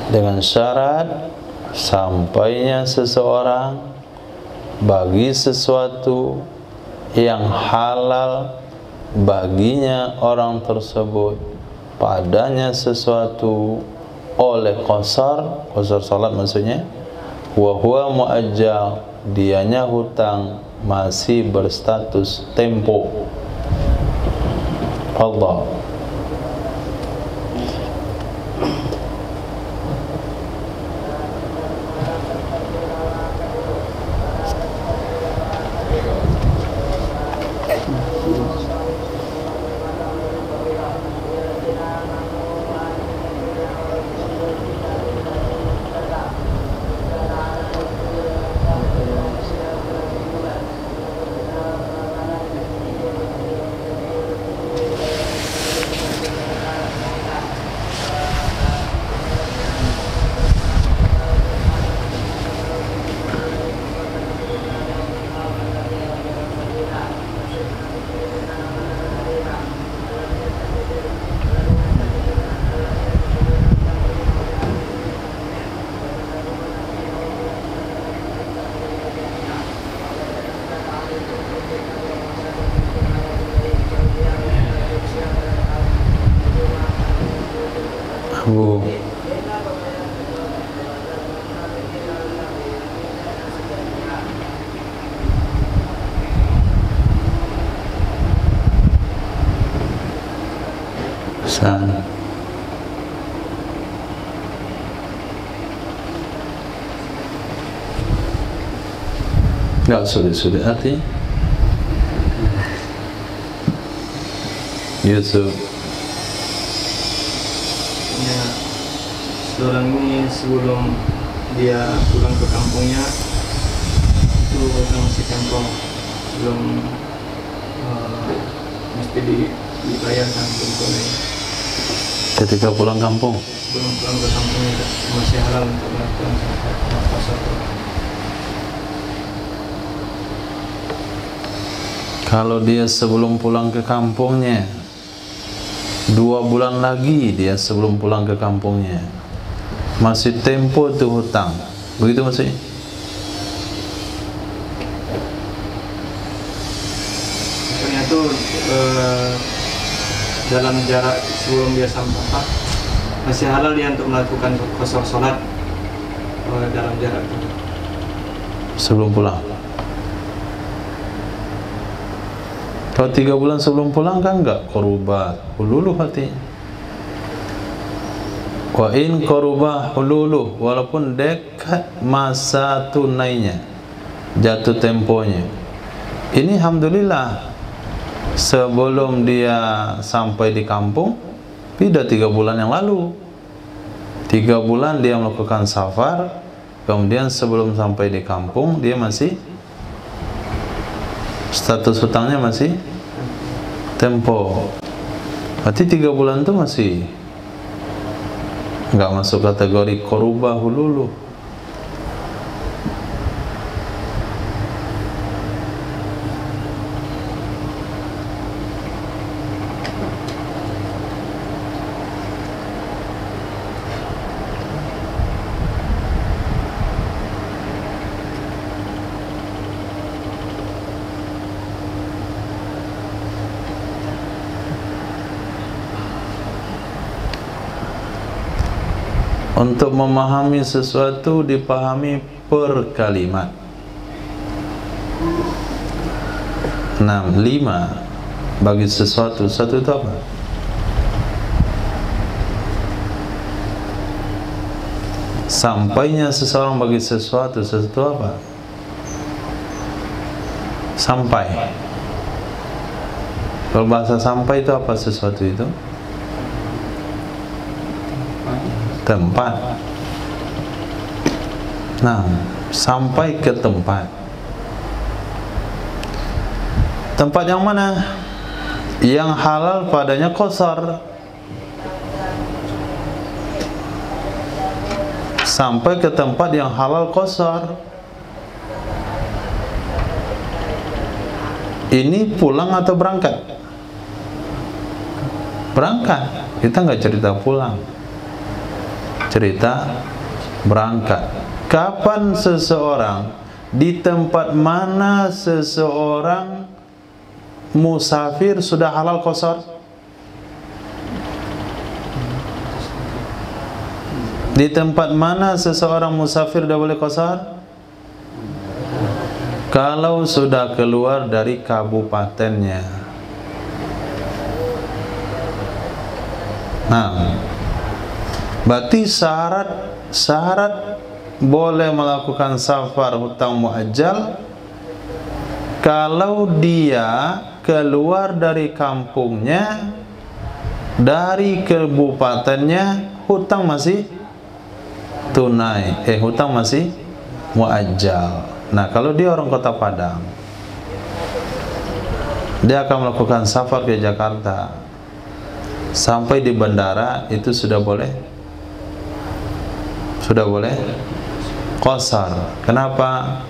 Dengan syarat sampainya seseorang bagi sesuatu yang halal baginya orang tersebut, padanya sesuatu oleh qasar salat maksudnya, wa huwa muajjal, dianya hutang masih berstatus tempo. Allah. Bu, San. Enggak sulit-sulit arti. Yusuf. Seorang ini sebelum dia pulang ke kampungnya itu masih tempo, belum mesti dibayarkan tunai. Ketika pulang kampung, belum pulang ke kampungnya masih halal untuk melakukan puasa. kalau dia sebelum pulang ke kampungnya 2 bulan lagi dia sebelum pulang ke kampungnya masih tempo tuh hutang, begitu maksudnya? Maksudnya itu dalam jarak sebelum dia sampai masih halal dia untuk melakukan qasar salat dalam jarak itu sebelum pulang. Kalau 3 bulan sebelum pulang kan enggak qurubah hululuh hati. Wa in qurubah hululuh, walaupun dekat masa tunainya, jatuh temponya. Ini alhamdulillah sebelum dia sampai di kampung, sudah 3 bulan yang lalu. 3 bulan dia melakukan safar, kemudian sebelum sampai di kampung dia masih status hutangnya masih tempo. Berarti 3 bulan itu masih nggak masuk kategori qorubah hululu. Untuk memahami sesuatu dipahami per kalimat. 6. 5. Bagi sesuatu. Sesuatu itu apa? Sampainya seseorang bagi sesuatu. Sesuatu apa? Sampai. Kalau bahasa sampai itu apa sesuatu itu? Tempat. Nah, sampai ke tempat. Tempat yang mana? Yang halal padanya qasar. Sampai ke tempat yang halal qasar. Ini pulang atau berangkat? Berangkat. Kita nggak cerita pulang, cerita berangkat. Kapan seseorang, di tempat mana seseorang musafir sudah halal qasar? Di tempat mana seseorang musafir sudah boleh qasar? Kalau sudah keluar dari kabupatennya. Nah, berarti syarat boleh melakukan safar hutang muajjal kalau dia keluar dari kampungnya, dari kabupatennya, hutang masih tunai, hutang masih muajjal. Nah, kalau dia orang Kota Padang, dia akan melakukan safar ke Jakarta, sampai di bandara itu sudah boleh qasar. Kenapa?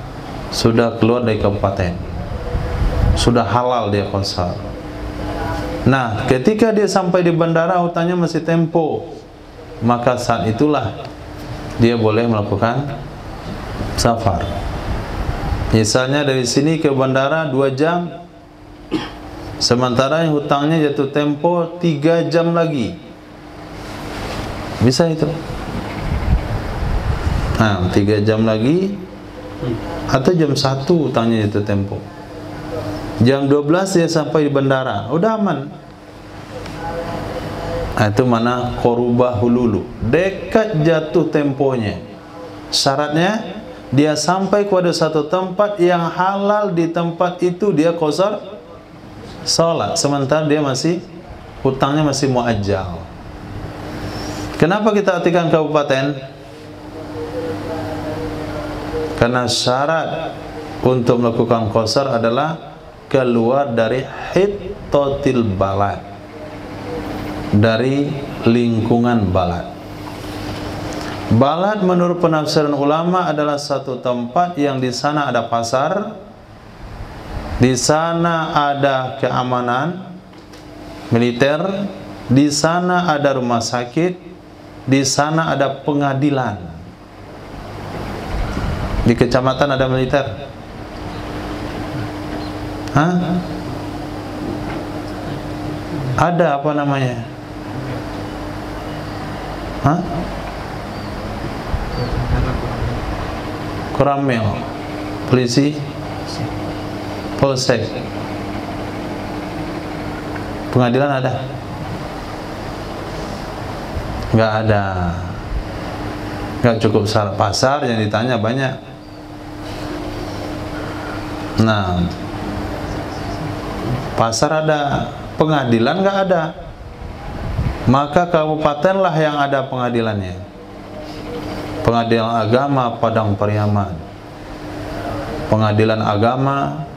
Sudah keluar dari kabupaten, sudah halal dia qasar. Nah, ketika dia sampai di bandara hutangnya masih tempo, maka saat itulah dia boleh melakukan safar. Misalnya dari sini ke bandara 2 jam, sementara hutangnya jatuh tempo 3 jam lagi. Bisa itu. Nah, 3 jam lagi atau jam 1 hutangnya jatuh tempo. Jam 12 dia sampai di bandara, udah aman. Nah, itu mana qorubah hululu, dekat jatuh temponya. Syaratnya dia sampai kepada satu tempat yang halal, di tempat itu dia qasar salat, sementara dia masih hutangnya masih muajjal. Kenapa kita artikan kabupaten? Karena syarat untuk melakukan qasar adalah keluar dari hittatil balad, dari lingkungan balad. Balad menurut penafsiran ulama adalah satu tempat yang di sana ada pasar, di sana ada keamanan militer, di sana ada rumah sakit, di sana ada pengadilan. Di kecamatan ada militer? Hah? Ada apa namanya? Hah? Koramil, polisi, polsek, pengadilan ada? Nggak ada. Nggak cukup syarat pasar yang ditanya banyak. Nah, pasar ada, pengadilan nggak ada. Maka kabupatenlah yang ada pengadilannya. Pengadilan agama Padang Pariaman, pengadilan agama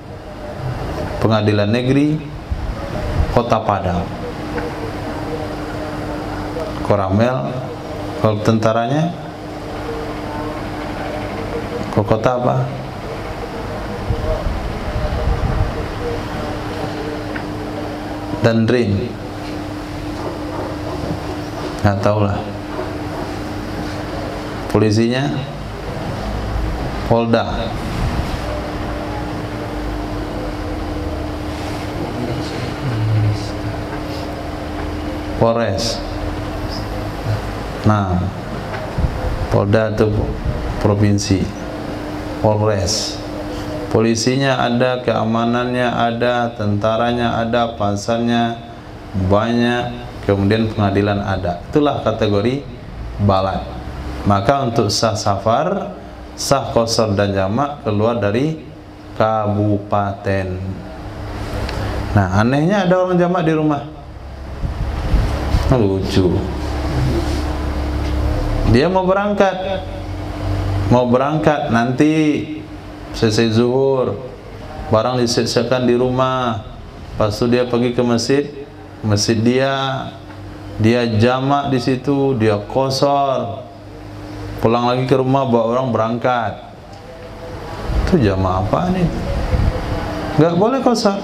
Pengadilan Negeri Kota Padang. Koramel, kalau tentaranya ke kota apa? Dandrin, nggak tahu lah. Polisinya Polda. Polres. Nah, Polda itu provinsi. Polres. Polisinya ada, keamanannya ada, tentaranya ada, pasarnya banyak, kemudian pengadilan ada. Itulah kategori balad. Maka untuk sah safar, sah qasar dan jamak keluar dari kabupaten. Nah, anehnya ada orang jamak di rumah. Lucu. Dia mau berangkat nanti selesai zuhur, barang disiapkan di rumah, lepas itu dia pergi ke masjid dia jamak di situ, dia qasar, pulang lagi ke rumah bawa orang berangkat. Itu jamak apa nih? Nggak boleh qasar.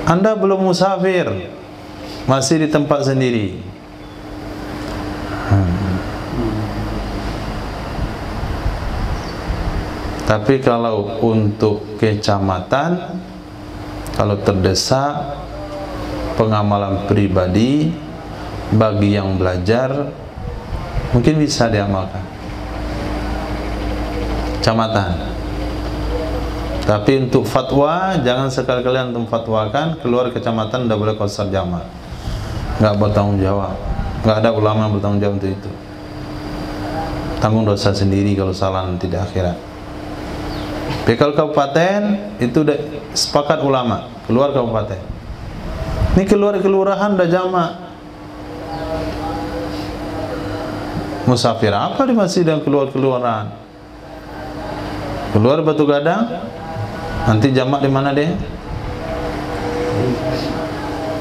Anda belum musafir, masih di tempat sendiri. Tapi kalau untuk kecamatan, kalau terdesak, pengamalan pribadi bagi yang belajar mungkin bisa diamalkan kecamatan. Tapi untuk fatwa, jangan sekali-kali antum fatwakan keluar kecamatan tidak boleh qasar jamak. Nggak bertanggung jawab. Nggak ada ulama yang bertanggung jawab untuk itu. Tanggung dosa sendiri kalau salah nanti di akhirat. Tapi kalau kabupaten itu udah sepakat ulama keluar kabupaten. Ini keluar kelurahan udah jamak. Musafir apa di masjid dan keluar kelurahan? Keluar Batu Gadang, nanti jamak di mana deh?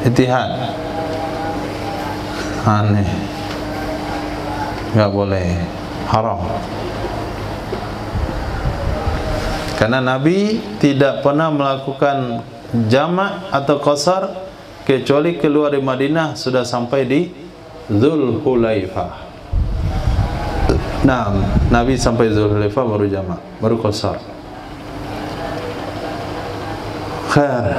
Ittihad. Aneh. Nggak boleh, haram. Karena Nabi tidak pernah melakukan jamak atau qasar kecuali keluar dari Madinah sudah sampai di Dzulhulaifah. Nah, Nabi sampai Dzulhulaifah baru jamak, baru qasar. Khair.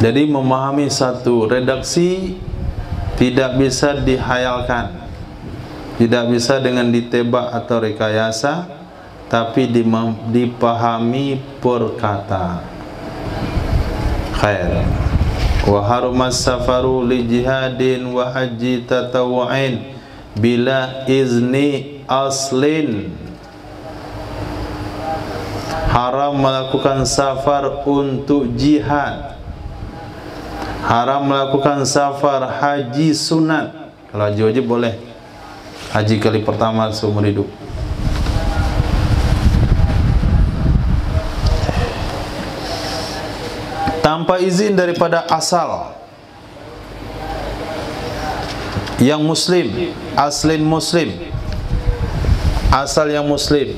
Jadi memahami satu redaksi tidak bisa dihayalkan, tidak bisa dengan ditebak atau rekayasa, tapi dipahami perkata. Khair. Wa harumas safaru li jihadin wa haji tatawu'in bila izni aslin. Haram melakukan safar untuk jihad. Haram melakukan safar haji sunat. Kalau haji wajib boleh. Haji kali pertama seumur hidup. Tanpa izin daripada asal yang muslim, aslin muslim, asal yang muslim,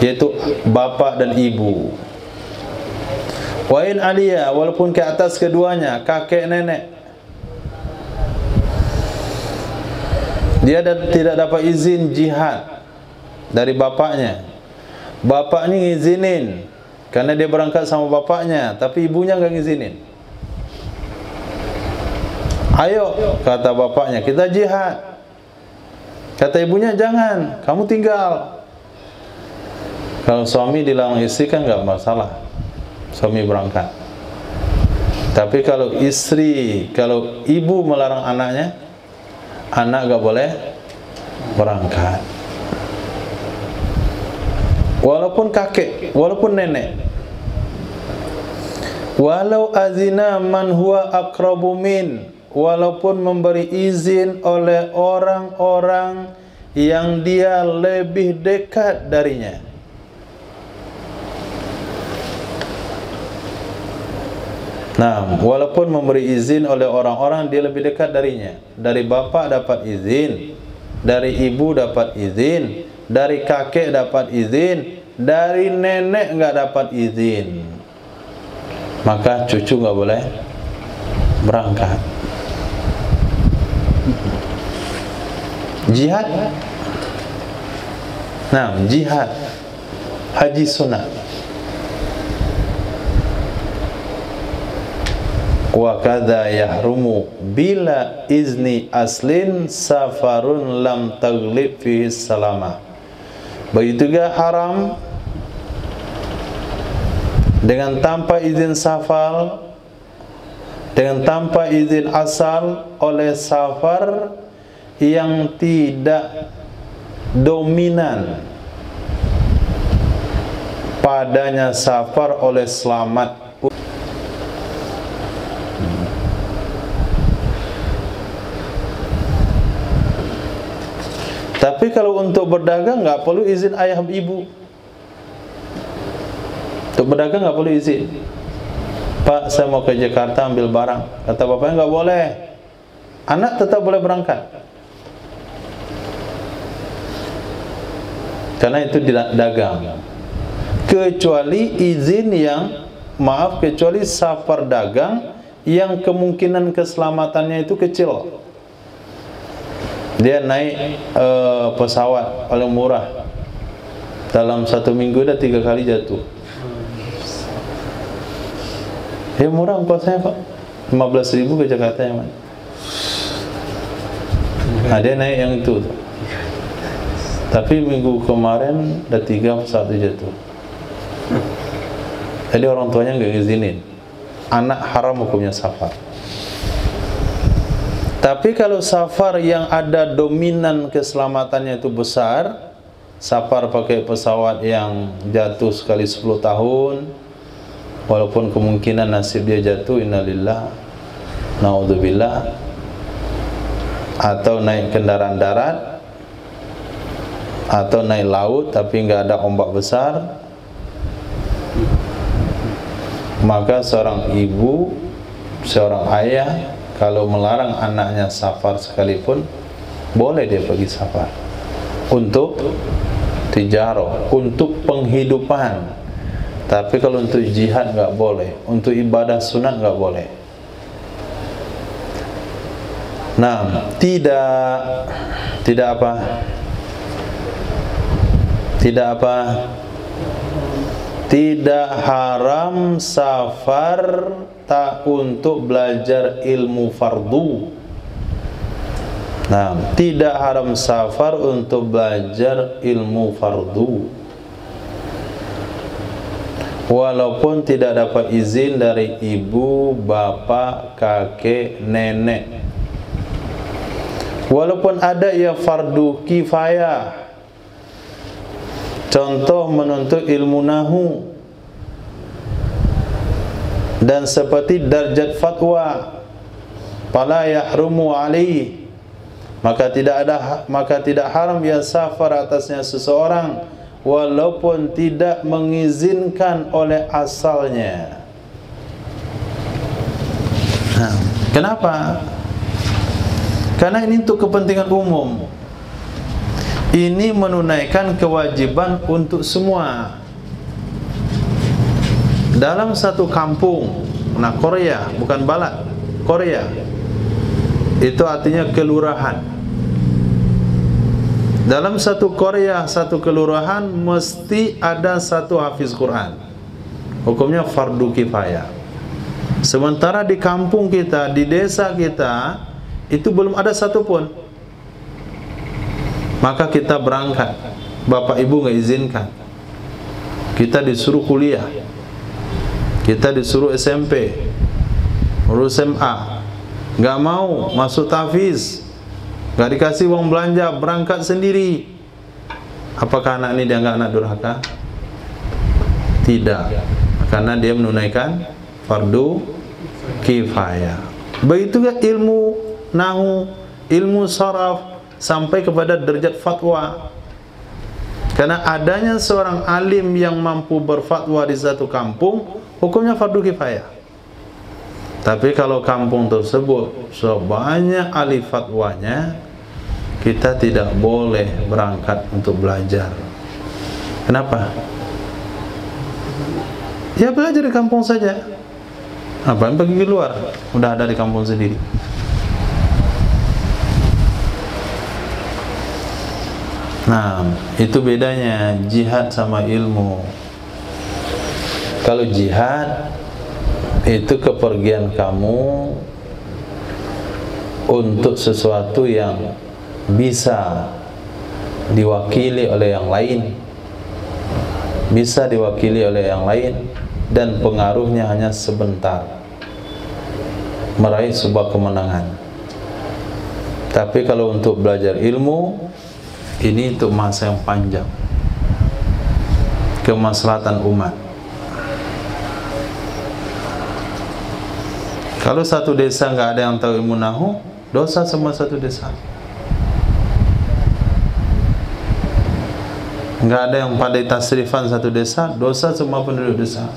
yaitu bapak dan ibu. Wa in aliyah, walaupun ke atas keduanya, kakek nenek, dia tidak dapat izin jihad dari bapaknya. Bapak ini ngizinin karena dia berangkat sama bapaknya, tapi ibunya nggak ngizinin. Ayo, kata bapaknya, kita jihad. Kata ibunya, jangan, kamu tinggal. Kalau suami dilarang istri kan nggak masalah, suami berangkat. Tapi kalau ibu melarang anaknya, anak nggak boleh berangkat. Walaupun kakek, walaupun nenek. Walau azina man huwa aqrabu min, walaupun memberi izin oleh orang-orang yang dia lebih dekat darinya. Nah, walaupun memberi izin oleh orang-orang dia lebih dekat darinya. Dari bapak dapat izin, dari ibu dapat izin, dari kakek dapat izin, dari nenek enggak dapat izin, maka cucu enggak boleh berangkat. Jihad. Nah, jihad, haji sunat. Wa kadza yahrumu bila izni aslin safarun lam taglib fihi salamah. Begitu juga haram dengan tanpa izin safar, dengan tanpa izin asal oleh safar yang tidak dominan padanya safar oleh selamat. Tapi kalau untuk berdagang nggak perlu izin ayah ibu. Untuk berdagang nggak perlu izin. Pak, saya mau ke Jakarta ambil barang. Kata bapaknya nggak boleh. Anak tetap boleh berangkat. Karena itu dagang. Kecuali izin yang, kecuali safar dagang yang kemungkinan keselamatannya itu kecil. Dia naik pesawat paling murah, dalam 1 minggu dah 3 kali jatuh. Ya murah ongkosnya Pak, 15.000 ke Jakarta yang mana? Nah, dia naik yang itu tuh. Tapi minggu kemarin dah 3 pesawat jatuh. Jadi orang tuanya nggak izinin. Anak haram hukumnya safar. Tapi kalau safar yang ada dominan keselamatannya itu besar, safar pakai pesawat yang jatuh sekali 10 tahun, walaupun kemungkinan nasib dia jatuh, innalillah, naudzubillah, atau naik kendaraan darat, atau naik laut tapi nggak ada ombak besar, maka seorang ibu, seorang ayah kalau melarang anaknya safar sekalipun, boleh dia pergi safar untuk tijarah, untuk penghidupan. Tapi kalau untuk jihad nggak boleh, untuk ibadah sunat nggak boleh. Nah, tidak apa? Tidak haram safar tak untuk belajar ilmu fardu. Nah, tidak haram safar untuk belajar ilmu fardu, walaupun tidak dapat izin dari ibu, bapak, kakek, nenek. Walaupun ada ya fardu kifayah, contoh menuntut ilmu nahu, dan seperti darjat fatwa, fala yahrumu alaihi, maka tidak haram ya safar atasnya seseorang walaupun tidak mengizinkan oleh asalnya. Nah, kenapa? Karena ini untuk kepentingan umum. Ini menunaikan kewajiban untuk semua. Dalam satu kampung, nah Korea, bukan balad, Korea, itu artinya kelurahan. Dalam satu Korea, satu kelurahan, mesti ada satu hafiz Quran. Hukumnya fardu kifayah. Sementara di kampung kita, di desa kita, itu belum ada satupun. Maka kita berangkat, bapak ibu nggak izinkan, kita disuruh kuliah, kita disuruh SMP, urus SMA, nggak mau masuk tahfiz, nggak dikasih uang belanja, berangkat sendiri. Apakah anak ini dianggap anak durhaka? Tidak, karena dia menunaikan fardu kifayah. Begitu juga ilmu nahu, ilmu saraf, sampai kepada derajat fatwa. Karena adanya seorang alim yang mampu berfatwa di satu kampung, hukumnya fardu kifayah. Tapi kalau kampung tersebut sebanyak ahli fatwanya, kita tidak boleh berangkat untuk belajar. Kenapa? Ya belajar di kampung saja. Apa yang pergi keluar? Udah ada di kampung sendiri. Nah, itu bedanya jihad sama ilmu. Kalau jihad itu kepergian kamu untuk sesuatu yang bisa diwakili oleh yang lain, bisa diwakili oleh yang lain, dan pengaruhnya hanya sebentar, meraih sebuah kemenangan. Tapi kalau untuk belajar ilmu, ini untuk masa yang panjang, kemaslahatan umat. Kalau satu desa nggak ada yang tahu ilmu nahu, dosa semua satu desa. Nggak ada yang pandai tasrifan satu desa, dosa semua penduduk desa.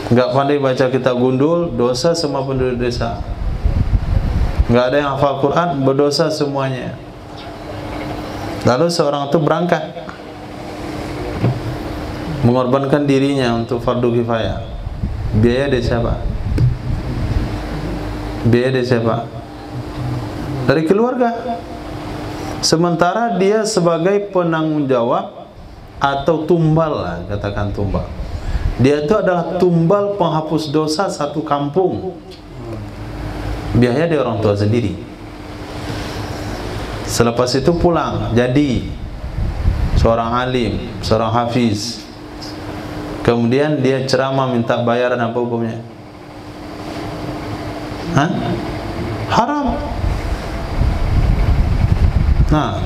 Nggak pandai baca kitab gundul, dosa semua penduduk desa. Nggak ada yang hafal Quran, berdosa semuanya. Lalu seorang itu berangkat mengorbankan dirinya untuk fardu kifayah. Biaya dari siapa? Biaya dari siapa? Dari keluarga. Sementara dia sebagai penanggung jawab atau tumbal lah, katakan tumbal. Dia itu adalah tumbal penghapus dosa satu kampung. Biaya dari orang tua sendiri. Selepas itu pulang jadi seorang alim, seorang hafiz. Kemudian dia ceramah minta bayaran, apa hukumnya? Hah? Haram. Nah,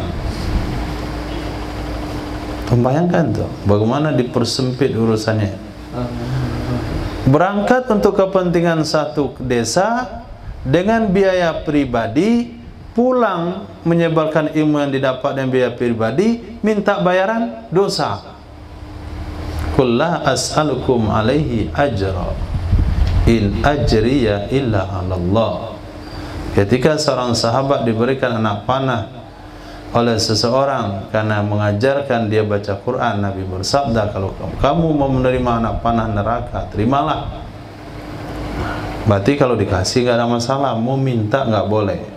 membayangkan tuh bagaimana dipersempit urusannya. Berangkat untuk kepentingan satu desa dengan biaya pribadi, pulang menyebarkan ilmu yang didapat dengan biaya pribadi, minta bayaran, dosa. Qul la as'alukum alaihi ajra in ajriya illa 'ala Allah. Ketika seorang sahabat diberikan anak panah oleh seseorang karena mengajarkan dia baca Quran, Nabi bersabda, kalau kamu mau menerima anak panah neraka, terimalah. Berarti kalau dikasih nggak ada masalah, mau minta nggak boleh.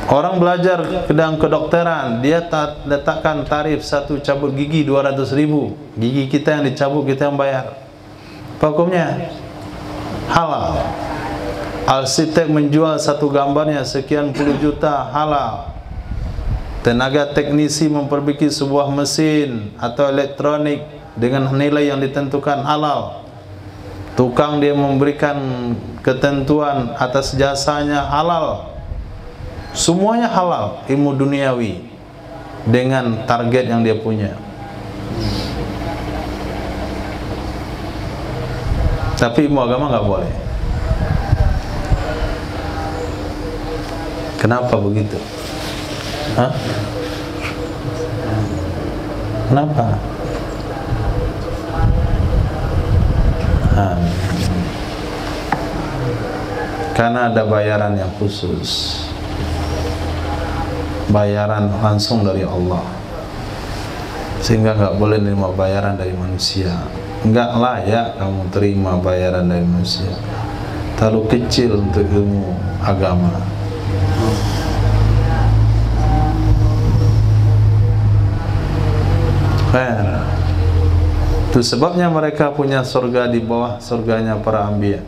Orang belajar kedang kedokteran, dia letakkan tarif satu cabut gigi 200.000. Gigi kita yang dicabut, kita yang bayar. Apa hukumnya? Halal. Arsitek menjual satu gambarnya sekian puluh juta, halal. Tenaga teknisi memperbaiki sebuah mesin atau elektronik dengan nilai yang ditentukan, halal. Tukang dia memberikan ketentuan atas jasanya, halal. Semuanya halal, ilmu duniawi dengan target yang dia punya. Tapi ilmu agama nggak boleh. Kenapa begitu? Hah? Kenapa? Karena ada bayaran yang khusus, bayaran langsung dari Allah, sehingga nggak boleh terima bayaran dari manusia. Nggak layak kamu terima bayaran dari manusia, terlalu kecil untuk ilmu agama. Itu sebabnya mereka punya surga di bawah surganya para anbiya,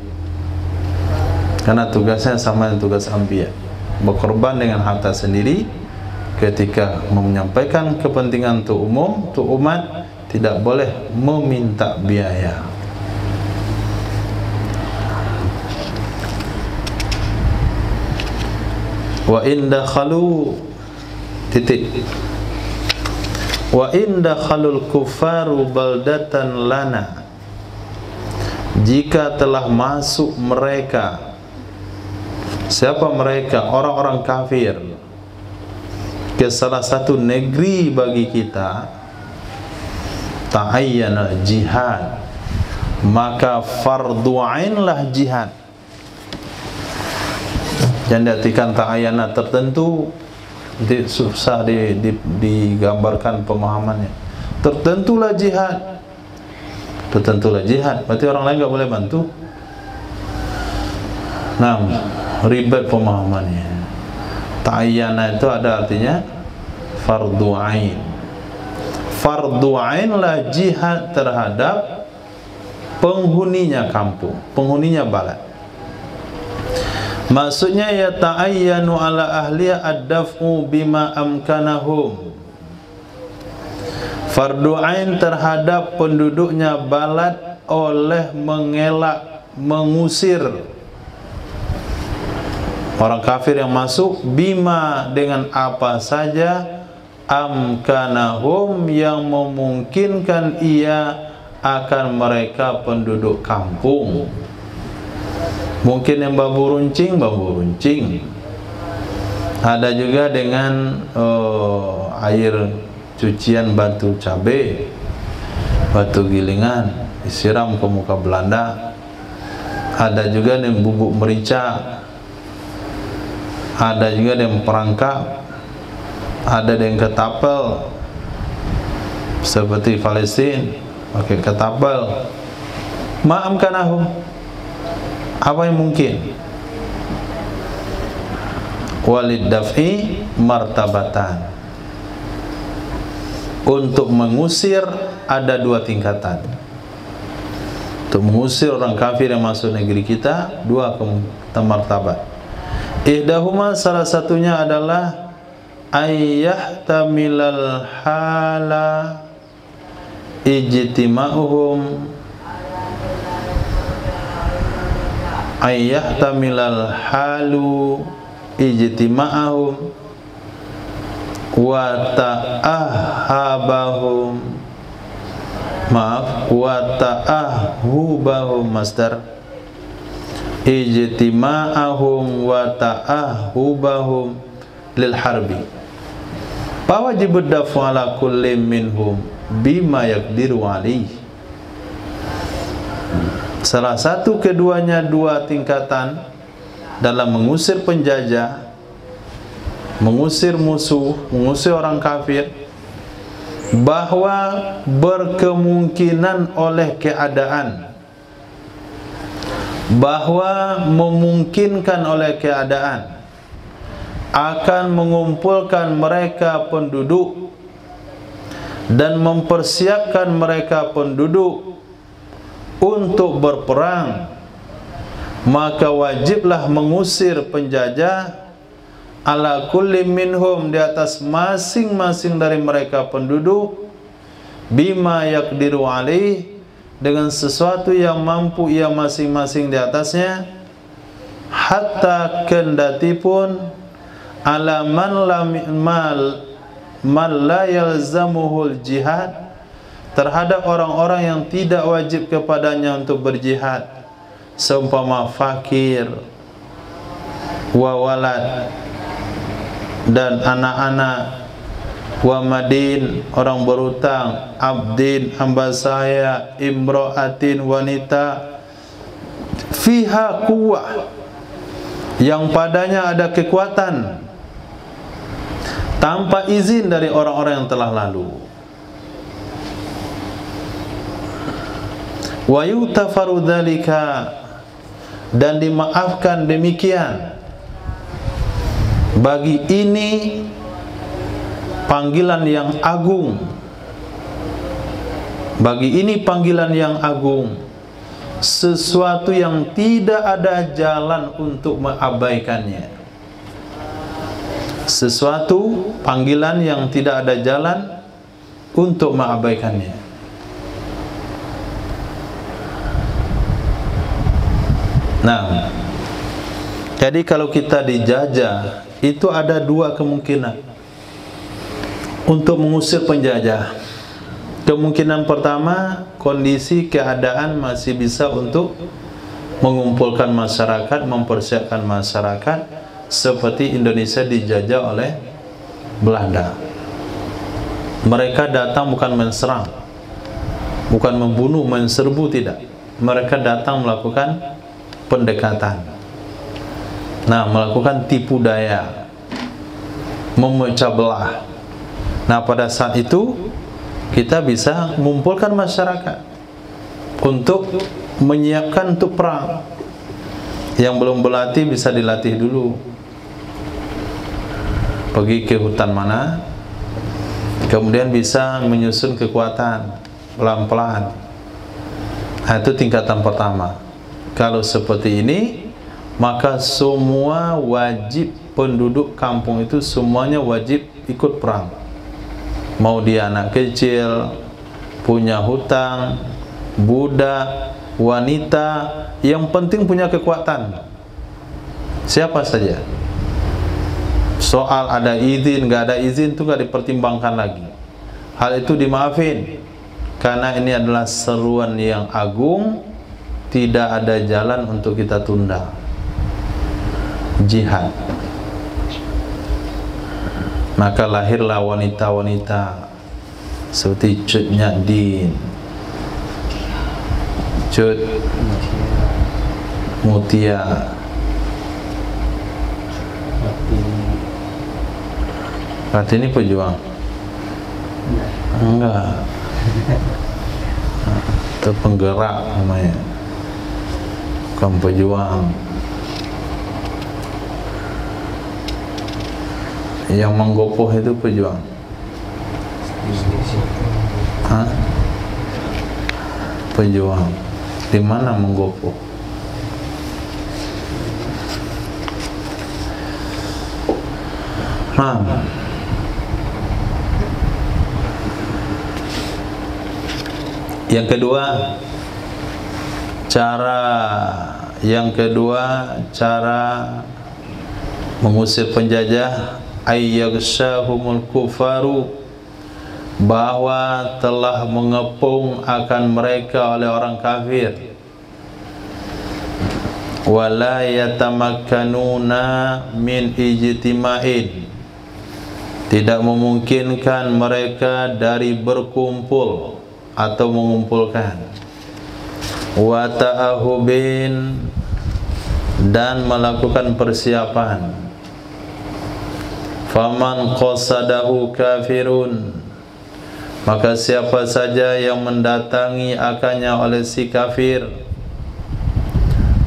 karena tugasnya sama dengan tugas anbiya, berkorban dengan harta sendiri. Ketika menyampaikan kepentingan untuk umum, untuk umat, tidak boleh meminta biaya. Wa in dakhalu wa in dakhalul kuffaru baldatan lana, jika telah masuk mereka, siapa mereka? Orang-orang kafir, ke salah satu negeri bagi kita, ta'ayyana jihad, maka fardu ainlah jihad. Jangan diartikan ta'ayyana tertentu, susah digambarkan pemahamannya. Tertentulah jihad, berarti orang lain nggak boleh bantu. Nah, ribet pemahamannya. Ta'ayyana itu ada artinya fardu ain. Fardu ainlah jihad terhadap penghuninya kampung, penghuninya balad. Maksudnya ya ta'ayyanu ala ahliya ad-daf'u bima amkanahum. Fardu ain terhadap penduduknya balad oleh mengelak, mengusir orang kafir yang masuk, bima dengan apa saja, amkanahum yang memungkinkan ia akan mereka penduduk kampung. Mungkin yang bambu runcing, ada juga dengan air cucian batu cabai, batu gilingan disiram ke muka Belanda. Ada juga dengan bubuk merica, ada juga dengan perangkap, ada dengan ketapel seperti Palestina pakai ketapel. Ma'amkanahum, apa yang mungkin? Walid daf'i martabatan. Untuk mengusir ada dua tingkatan. Untuk mengusir orang kafir yang masuk negeri kita, dua martabat. Ihdahuma, salah satunya adalah ayyahtamilal hala ijtima'uhum, ayyahtamilal halu ijtima'ahum wa ta'ahabahum, wa ta'ahubahum, masdar ijtima'ahum wa ta'ahubahum lil harbi, fawajibud dafu ala kulli minhum bima yaqdiru alaih. Salah satu keduanya dua tingkatan dalam mengusir penjajah, mengusir musuh, mengusir orang kafir, bahwa berkemungkinan oleh keadaan, bahwa memungkinkan oleh keadaan akan mengumpulkan mereka penduduk dan mempersiapkan mereka penduduk untuk berperang, maka wajiblah mengusir penjajah ala kulli minhum, di atas masing-masing dari mereka penduduk, bima yaqdiru alaih, dengan sesuatu yang mampu ia masing-masing di atasnya, hatta kendati pun ala man la yalzamuhul jihad, terhadap orang-orang yang tidak wajib kepadanya untuk berjihad, seumpama fakir, wa walad, dan anak-anak, wa madin, orang berutang, abdin, hamba saya, imro'atin, wanita, fiha quwwah, yang padanya ada kekuatan, tanpa izin dari orang-orang yang telah lalu. Wa yutafaru dzalika, dan dimaafkan demikian. Bagi ini panggilan yang agung, bagi ini panggilan yang agung, sesuatu yang tidak ada jalan untuk mengabaikannya. Sesuatu panggilan yang tidak ada jalan untuk mengabaikannya. Nah, jadi kalau kita dijajah, itu ada dua kemungkinan untuk mengusir penjajah. Kemungkinan pertama, kondisi keadaan masih bisa untuk mengumpulkan masyarakat, mempersiapkan masyarakat, seperti Indonesia dijajah oleh Belanda. Mereka datang bukan menserang, bukan membunuh, menserbu, tidak. mereka datang melakukan pendekatan. Nah, melakukan tipu daya, memecah belah. Nah, pada saat itu kita bisa mengumpulkan masyarakat untuk menyiapkan untuk perang. Yang belum berlatih bisa dilatih dulu. Pergi ke hutan mana, kemudian bisa menyusun kekuatan pelan-pelan. Nah, itu tingkatan pertama. Kalau seperti ini, maka semua wajib penduduk kampung itu semuanya wajib ikut perang. Mau dia anak kecil, punya hutang, budak, wanita, yang penting punya kekuatan. Siapa saja. Soal ada izin, nggak ada izin itu nggak dipertimbangkan lagi. Hal itu dimaafin, karena ini adalah seruan yang agung. Tidak ada jalan untuk kita tunda. Jihad. Maka lahirlah wanita-wanita seperti Cut Nyadin, Cut Mutia, Kartini pejuang? Enggak. Itu penggerak namanya, bukan pejuang. Yang menggopoh itu pejuang. Hah? Pejuang. Di mana menggopoh? Yang kedua, cara mengusir penjajah, ayyaghshahumul kufaru, bahwa telah mengepung akan mereka oleh orang kafir, wala yatamakkanuna min ijtima'in, tidak memungkinkan mereka dari berkumpul atau mengumpulkan, wa ta'ahubin, dan melakukan persiapan. Faman qasadahu kafirun, maka siapa saja yang mendatangi akannya oleh si kafir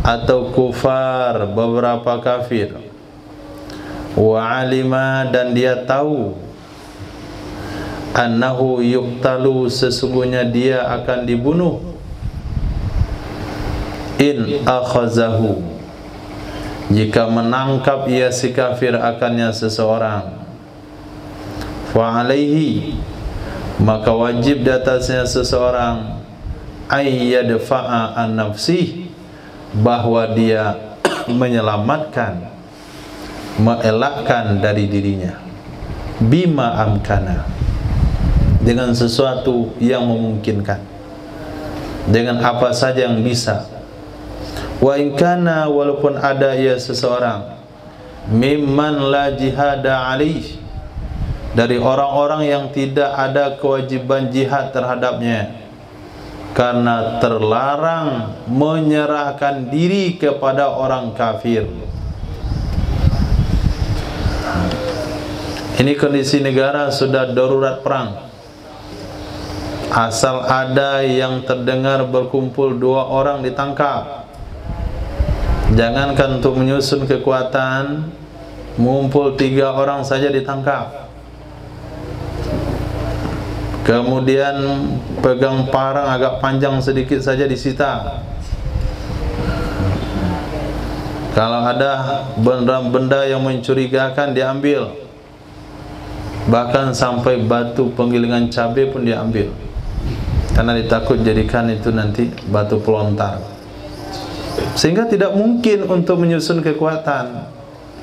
atau kufar, beberapa kafir, wa alima, dan dia tahu, annahu yuqtalu, sesungguhnya dia akan dibunuh, in akhazahu, jika menangkap ia si kafir akannya seseorang, fa alaihi, maka wajib di atasnya seseorang, ayyadfa'a an nafsih, bahwa dia menyelamatkan, mengelakkan dari dirinya, bima amkana, dengan sesuatu yang memungkinkan, dengan apa saja yang bisa. Wa in kana, walaupun ada ia seseorang, mimman la jihada alaih, dari orang-orang yang tidak ada kewajiban jihad terhadapnya, karena terlarang menyerahkan diri kepada orang kafir. Ini kondisi negara sudah darurat perang. Asal ada yang terdengar berkumpul 2 orang ditangkap. Jangankan untuk menyusun kekuatan, mengumpul 3 orang saja ditangkap. Kemudian pegang parang agak panjang sedikit saja disita. Kalau ada benda-benda yang mencurigakan diambil. Bahkan sampai batu penggilingan cabai pun diambil, karena ditakut jadikan itu nanti batu pelontar. Sehingga tidak mungkin untuk menyusun kekuatan.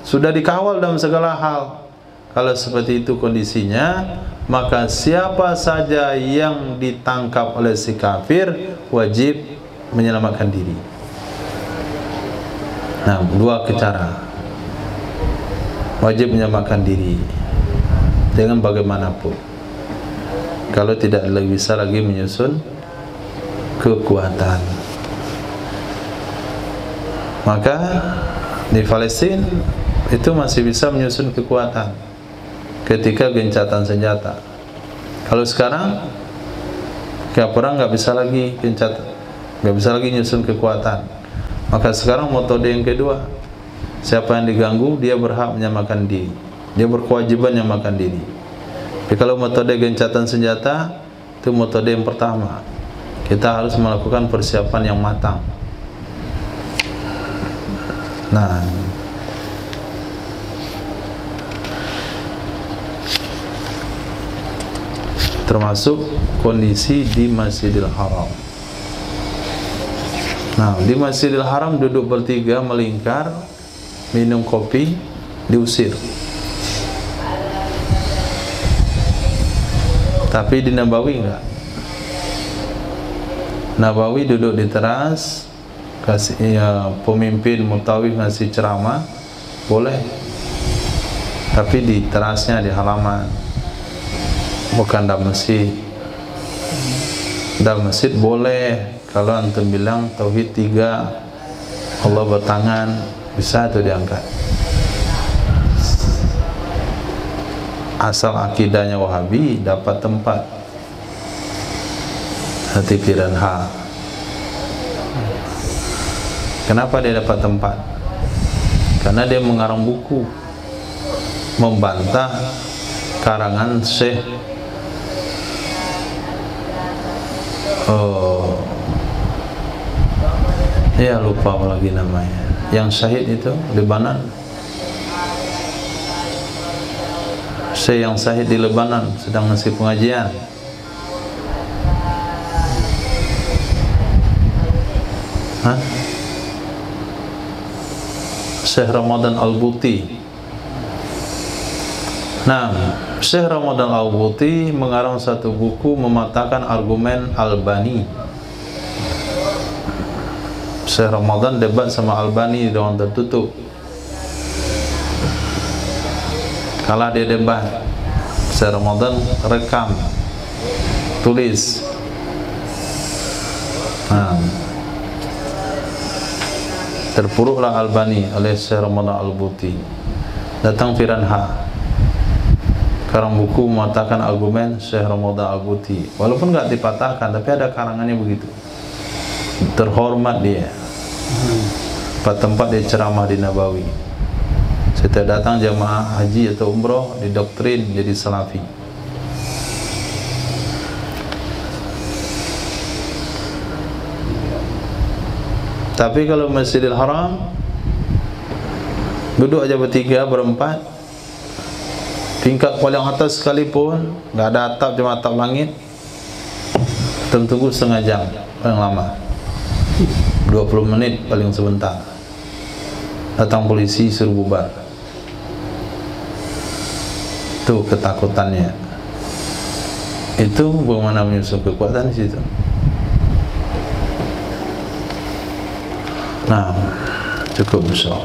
Sudah dikawal dalam segala hal. Kalau seperti itu kondisinya, maka siapa saja yang ditangkap oleh si kafir wajib menyelamatkan diri. Nah, 2 cara. Wajib menyelamatkan diri dengan bagaimanapun. Kalau tidak bisa lagi menyusun kekuatan. Maka di Palestina itu masih bisa menyusun kekuatan ketika gencatan senjata. Kalau sekarang kayak perang nggak bisa lagi gencatan, nggak bisa lagi nyusun kekuatan. Maka sekarang metode yang kedua, siapa yang diganggu dia berhak menyamakan diri, dia berkewajiban menyamakan diri. Tapi kalau metode gencatan senjata itu metode yang pertama, kita harus melakukan persiapan yang matang. Nah, termasuk kondisi di Masjidil Haram. Nah, di Masjidil Haram duduk bertiga melingkar, minum kopi, diusir. Tapi di Nabawi enggak. Nabawi duduk di teras, kasih pemimpin mutawif ngasih ceramah, boleh. Tapi di terasnya, di halaman, bukan dalam masjid. Dalam masjid boleh. Kalau antum bilang tauhid 3, Allah bertangan, bisa itu diangkat. Asal akidahnya Wahabi dapat tempat hati pikiran hak. Kenapa dia dapat tempat? Karena dia mengarang buku membantah karangan Syekh ya lupa lagi namanya, yang syahid itu Lebanon. Syekh yang syahid di Lebanon sedang ngasih pengajian. Syekh Ramadan Al-Buti. Nah, Syekh Ramadan Al-Buti mengarang satu buku mematahkan argumen Albani. Syekh Ramadan debat sama Albani di ruang tertutup. Kalah dia debat, Syekh Ramadan rekam, tulis. Nah, terpuruklah Albani oleh Syekh Ramadan Al-Buti. Datang Piranha, karang buku mematahkan argumen Syekh Ramadan Al-Buti. Walaupun nggak dipatahkan, tapi ada karangannya begitu. Terhormat dia. Tempat dia ceramah di Nabawi. Setiap datang jamaah haji atau umroh didoktrin jadi salafi. Tapi kalau Masjidil Haram duduk aja bertiga, berempat, tingkat paling atas sekalipun nggak ada atap, cuma atap langit, tunggu setengah jam paling lama, 20 menit paling sebentar. Datang polisi suruh bubar. Itu ketakutannya. Itu bagaimana menyusun kekuatan di situ. Nah, cukup besar.